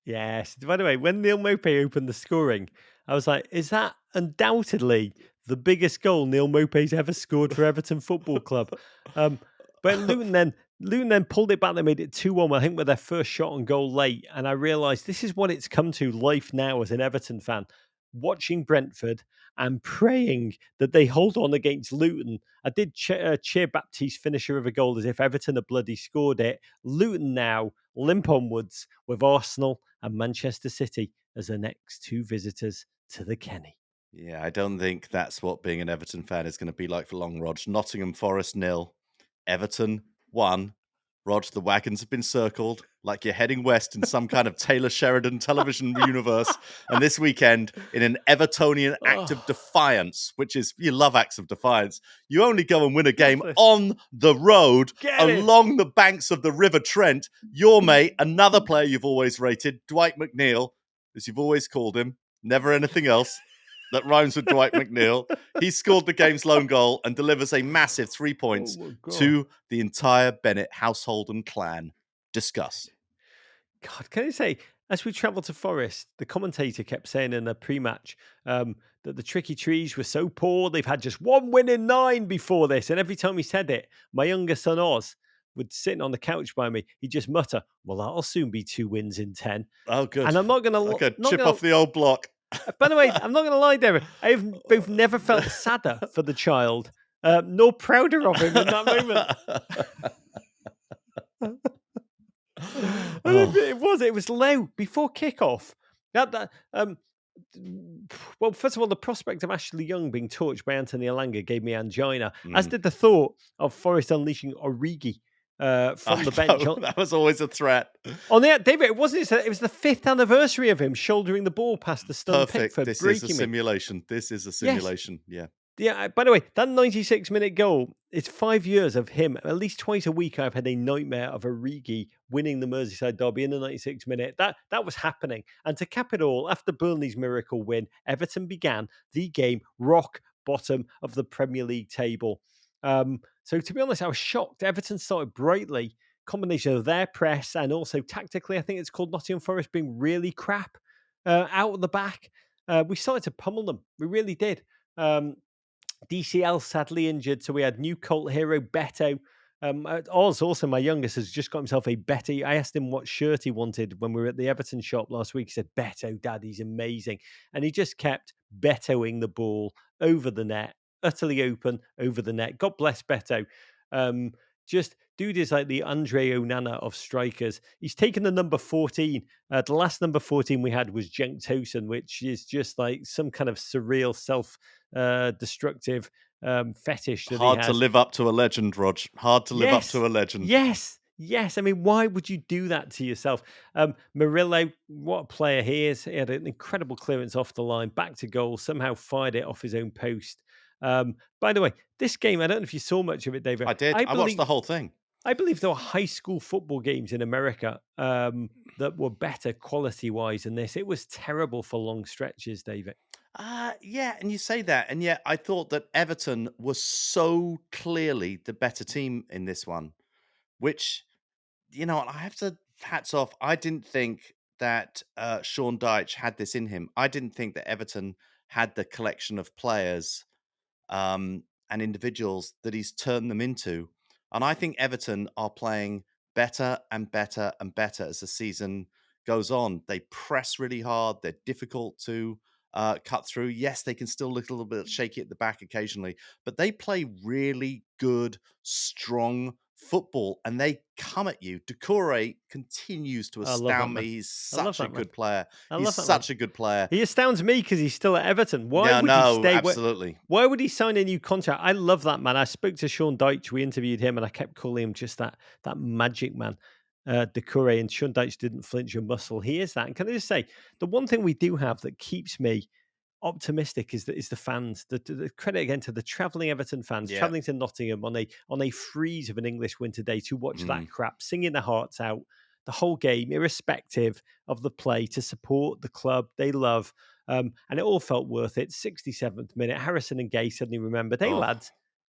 Speaker 1: Yes. By the way, when Neil Maupay opened the scoring, I was like, is that undoubtedly the biggest goal Neil Maupay's ever scored for Everton Football Club? But Luton then pulled it back. They made it 2-1, I think, with their first shot on goal late. And I realised this is what it's come to life now as an Everton fan. Watching Brentford and praying that they hold on against Luton. I did cheer Baptiste's finisher of a goal as if Everton had bloody scored it. Luton now limp onwards with Arsenal and Manchester City as the next 2 visitors to the Kenny.
Speaker 2: Yeah, I don't think that's what being an Everton fan is going to be like for long, Rog. Nottingham Forest 0, Everton 1. Rog, the wagons have been circled like you're heading west in some kind of Taylor Sheridan television universe. And this weekend, in an Evertonian act of defiance, which is, you love acts of defiance, you only go and win a game on the road along the banks of the River Trent. Your mate, another player you've always rated, Dwight McNeil, as you've always called him, never anything else that rhymes with Dwight McNeil. He scored the game's lone goal and delivers a massive 3 points to the entire Bennett household and clan. Discuss.
Speaker 1: God, can I say, as we travelled to Forest, the commentator kept saying in the pre-match that the Tricky Trees were so poor, they've had just 1 win in 9 before this. And every time he said it, my younger son Oz would sitting on the couch by me, he'd just mutter, well, that'll soon be 2 wins in 10.
Speaker 2: Oh, good.
Speaker 1: And I'm not going to...
Speaker 2: Chip off the old block.
Speaker 1: By the way, I'm not going to lie, David. I have both never felt sadder for the child, nor prouder of him in that moment. It was low before kickoff. Well, first of all, the prospect of Ashley Young being torched by Anthony Elanga gave me angina, as did the thought of Forest unleashing Origi from the bench.
Speaker 2: That was always a threat.
Speaker 1: David, it wasn't. It was the 5th anniversary of him shouldering the ball past the stunned Pickford.
Speaker 2: This is a simulation. This is a simulation.
Speaker 1: Yes.
Speaker 2: Yeah.
Speaker 1: Yeah, by the way, that 96-minute goal, it's 5 years of him. At least twice a week, I've had a nightmare of Origi winning the Merseyside derby in the 96th minute. That was happening. And to cap it all, after Burnley's miracle win, Everton began the game rock bottom of the Premier League table. So to be honest, I was shocked. Everton started brightly, combination of their press and also tactically, I think it's called Nottingham Forest being really crap out of the back. We started to pummel them. We really did. Um, DCL sadly injured, so we had new cult hero Beto. Oz, also my youngest, has just got himself a Betty. I asked him what shirt he wanted when we were at the Everton shop last week. He said, Beto, Dad, he's amazing. And he just kept Betoing the ball over the net, utterly open over the net. God bless Beto. Just dude is like the Andre Onana of strikers. He's taken the number 14. The last number 14 we had was Cenk Tosun, which is just like some kind of surreal destructive fetish that he
Speaker 2: Hard to
Speaker 1: has.
Speaker 2: live up to a legend, Rog. Hard to live up to a legend.
Speaker 1: Yes. I mean, why would you do that to yourself? Murillo, what a player he is. He had an incredible clearance off the line, back to goal, somehow fired it off his own post. By the way, this game, I don't know if you saw much of it, David.
Speaker 2: I did. I watched the whole thing.
Speaker 1: I believe there were high school football games in America that were better quality-wise than this. It was terrible for long stretches, David.
Speaker 2: Yeah, and you say that, and yet I thought that Everton was so clearly the better team in this one, which, I have to hats off. I didn't think that Sean Dyche had this in him. I didn't think that Everton had the collection of players and individuals that he's turned them into. And I think Everton are playing better and better and better as the season goes on. They press really hard. They're difficult to cut through. Yes, they can still look a little bit shaky at the back occasionally, but they play really good, strong football and they come at you. Doucouré continues to
Speaker 1: I love that
Speaker 2: astound me.
Speaker 1: man.
Speaker 2: He's
Speaker 1: I love
Speaker 2: such a
Speaker 1: that man.
Speaker 2: good player.
Speaker 1: I
Speaker 2: He's
Speaker 1: love that man.
Speaker 2: such a good player.
Speaker 1: He astounds me because he's still at Everton. Why
Speaker 2: Yeah,
Speaker 1: would he
Speaker 2: no,
Speaker 1: stay?
Speaker 2: absolutely.
Speaker 1: Why would he sign a new contract? I love that man. I spoke to Sean Dyche. We interviewed him, and I kept calling him just that magic man, Doucouré. And Sean Dyche didn't flinch a muscle. He is that. And can I just say, the one thing we do have that keeps me optimistic is the fans. The credit again to the travelling Everton fans
Speaker 2: Yeah.
Speaker 1: travelling to Nottingham on a freeze of an English winter day to watch that crap, singing their hearts out the whole game, irrespective of the play, to support the club they love. And it all felt worth it. 67th minute, Harrison and Gay suddenly remembered, hey lads,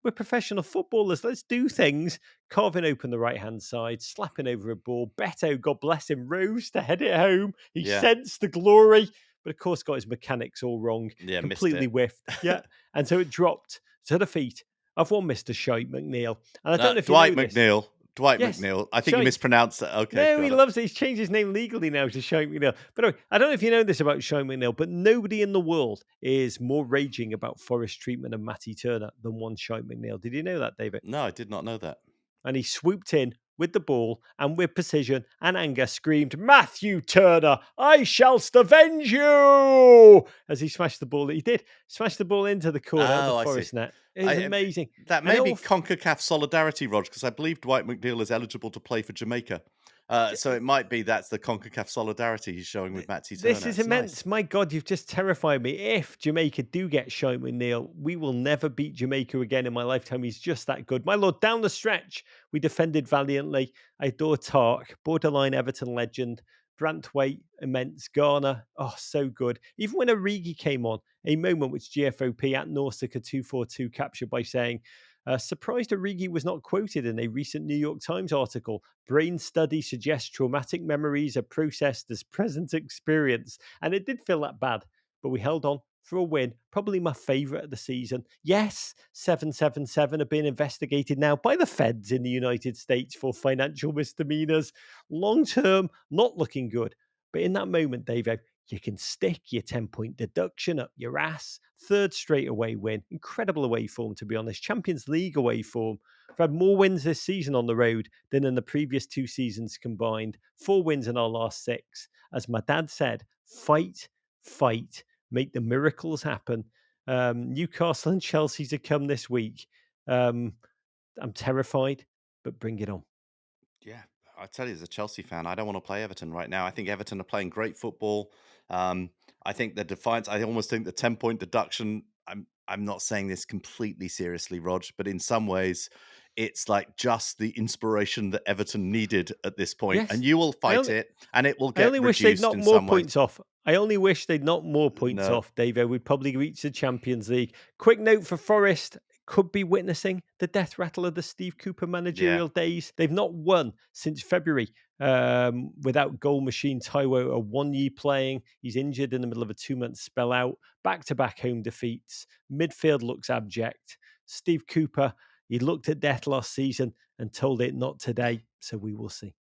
Speaker 1: we're professional footballers. Let's do things. Carving open the right-hand side, slapping over a ball. Beto, God bless him, rose to head it home. He sensed the glory, but of course got his mechanics all wrong.
Speaker 2: Yeah,
Speaker 1: completely whiffed. Yeah. And so it dropped to the feet of one Mr. Shite McNeil. And I don't know if
Speaker 2: Dwight
Speaker 1: you know this.
Speaker 2: McNeil. Dwight
Speaker 1: Yes,
Speaker 2: McNeil. I think you
Speaker 1: Shite.
Speaker 2: mispronounced it. Okay.
Speaker 1: No, he loves it. He's changed his name legally now to Shite McNeil. But anyway, I don't know if you know this about Shite McNeil, but nobody in the world is more raging about Forest treatment of Matty Turner than one Shite McNeil. Did you know that, David?
Speaker 2: No, I did not know that.
Speaker 1: And he swooped in with the ball and with precision and anger screamed, Matthew Turner, I shall avenge you! As he smashed the ball. He did smash the ball into the corner of the Forest net. It was amazing.
Speaker 2: That may be CONCACAF solidarity, Rog, because I believe Dwight McNeil is eligible to play for Jamaica. So it might be that's the CONCACAF solidarity he's showing with Matty Turner.
Speaker 1: This is immense. Nice. My God, you've just terrified me. If Jamaica do get Shite McNeil, we will never beat Jamaica again in my lifetime. He's just that good. My Lord, down the stretch, we defended valiantly. I adore Tark, borderline Everton legend. Brantwaite, immense. Garner, oh, so good. Even when Origi came on, a moment which GFOP at Norstica242 captured by saying, surprised Origi was not quoted in a recent New York Times article. Brain study suggests traumatic memories are processed as present experience. And it did feel that bad, but we held on for a win. Probably my favourite of the season. Yes, 777 are being investigated now by the feds in the United States for financial misdemeanors. Long term, not looking good. But in that moment, Davo, you can stick your 10-point deduction up your ass. Third straight away win. Incredible away form, to be honest. Champions League away form. We've had more wins this season on the road than in the previous 2 seasons combined. 4 wins in our last 6. As my dad said, fight, make the miracles happen. Newcastle and Chelsea to come this week. I'm terrified, but bring it on.
Speaker 2: Yeah, I tell you, as a Chelsea fan, I don't want to play Everton right now. I think Everton are playing great football. I think the defiance, I almost think the 10-point deduction, I'm not saying this completely seriously, Rog, but in some ways, it's like just the inspiration that Everton needed at this point.
Speaker 1: Yes.
Speaker 2: And you will fight it, and it will
Speaker 1: I
Speaker 2: get
Speaker 1: only wish they'd
Speaker 2: reduced
Speaker 1: knocked
Speaker 2: in
Speaker 1: more
Speaker 2: some ways.
Speaker 1: points off. I only wish they'd knocked more points
Speaker 2: No.
Speaker 1: off, David. We'd probably reach the Champions League. Quick note for Forest. Could be witnessing the death rattle of the Steve Cooper managerial days. They've not won since February without goal machine Taiwo a 1 year playing. He's injured in the middle of a 2-month spell out. Back-to-back home defeats. Midfield looks abject. Steve Cooper, he looked at death last season and told it not today. So we will see.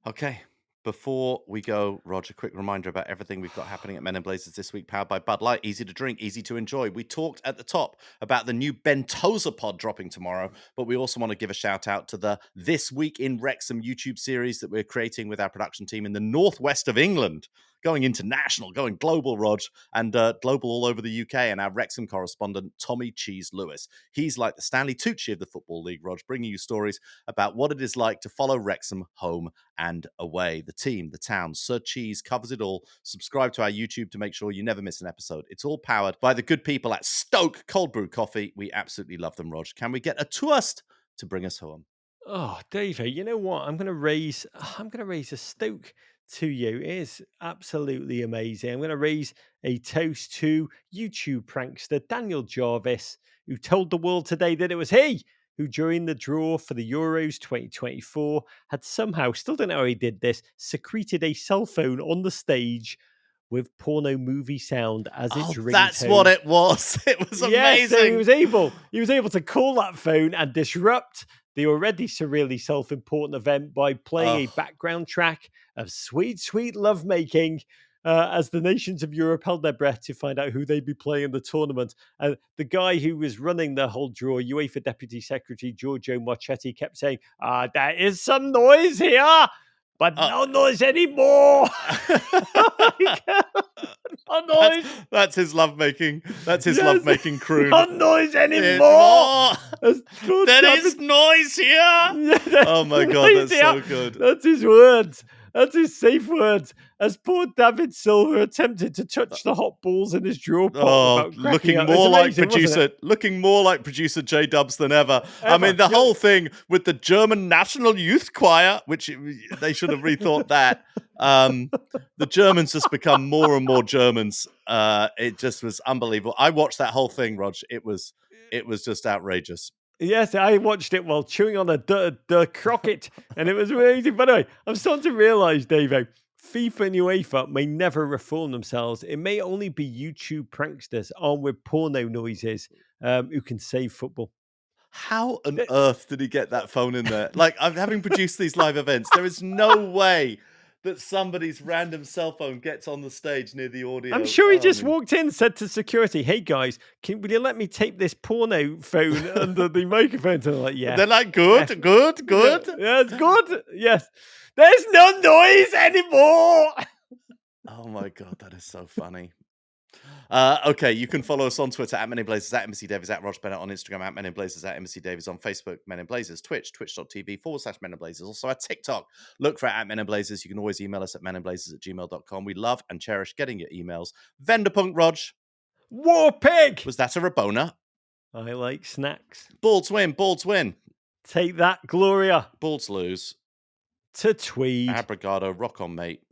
Speaker 2: Okay. Before we go, Roger, quick reminder about everything we've got happening at Men in Blazers this week, powered by Bud Light. Easy to drink, easy to enjoy. We talked at the top about the new Bentosa pod dropping tomorrow, but we also want to give a shout out to the This Week in Wrexham YouTube series that we're creating with our production team in the northwest of England. Going international, going global, Rog, and global all over the UK, and our Wrexham correspondent, Tommy Cheese Lewis. He's like the Stanley Tucci of the Football League, Rog, bringing you stories about what it is like to follow Wrexham home and away. The team, the town, Sir Cheese covers it all. Subscribe to our YouTube to make sure you never miss an episode. It's all powered by the good people at Stoke Cold Brew Coffee. We absolutely love them, Rog. Can we get a toast to bring us home?
Speaker 1: Oh, David, you know what? I'm going to raise a Stoke to you. It is absolutely amazing. I'm going to raise a toast to YouTube prankster Daniel Jarvis, who told the world today that it was he who, during the draw for the Euros 2024, had somehow, still don't know how he did this, secreted a cell phone on the stage with porno movie sound as its ringtone.
Speaker 2: That's what it was. It was amazing.
Speaker 1: Yes, so he was able to call that phone and disrupt the already surreally self-important event by playing a background track of sweet, sweet lovemaking as the nations of Europe held their breath to find out who they'd be playing in the tournament. And the guy who was running the whole draw, UEFA Deputy Secretary Giorgio Marchetti, kept saying, there is some noise here, but no noise anymore. No noise.
Speaker 2: That's his lovemaking. That's his lovemaking croon.
Speaker 1: No noise anymore.
Speaker 2: There is noise here. Oh my God, that's so good.
Speaker 1: That's his words. That's his safe words. As poor David Silva attempted to touch the hot balls in his draw pot.
Speaker 2: Looking more like producer J Dubs than ever. I mean, the whole thing with the German National Youth Choir, which they should have rethought that. The Germans just become more and more Germans. It just was unbelievable. I watched that whole thing, Rog. It was just outrageous.
Speaker 1: Yes, I watched it while chewing on the croquet, and it was amazing. By the way, I'm starting to realise, Davo, FIFA and UEFA may never reform themselves. It may only be YouTube pranksters armed with porno noises who can save football.
Speaker 2: How on earth did he get that phone in there? Like, I'm having produced these live events. There is no way that somebody's random cell phone gets on the stage near the audio.
Speaker 1: I'm sure he just walked in, said to security, "Hey guys, will you let me tape this porno phone under the microphone?" And they're like, "Yeah."
Speaker 2: They're like, good.
Speaker 1: Yeah, it's good. Yes. There's no noise anymore.
Speaker 2: Oh my God, that is so funny. Okay, you can follow us on Twitter at Men in Blazers, at Embassy Davies, at Rog Bennett on Instagram, at Men in Blazers, at Embassy Davies on Facebook, Men in Blazers, Twitch, twitch.tv/Men in Blazers. Also at TikTok, look for at Men in Blazers. You can always email us at meninblazers@gmail.com. We love and cherish getting your emails. Venderpunk, Rog.
Speaker 1: War Pig.
Speaker 2: Was that a Rabona?
Speaker 1: I like snacks.
Speaker 2: Balls win.
Speaker 1: Take that, Gloria.
Speaker 2: Balls lose.
Speaker 1: To Tweed.
Speaker 2: Abrigado, rock on, mate.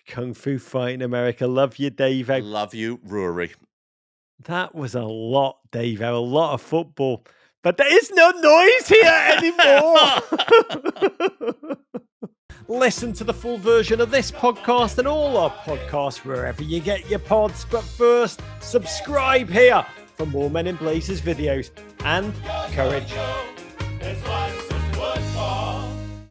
Speaker 1: Kung Fu Fight in America. Love you, Dave.
Speaker 2: Love you, Rory.
Speaker 1: That was a lot, Dave. A lot of football. But there is no noise here anymore. Listen to the full version of this podcast and all our podcasts wherever you get your pods. But first, subscribe here for more Men in Blazers videos and courage.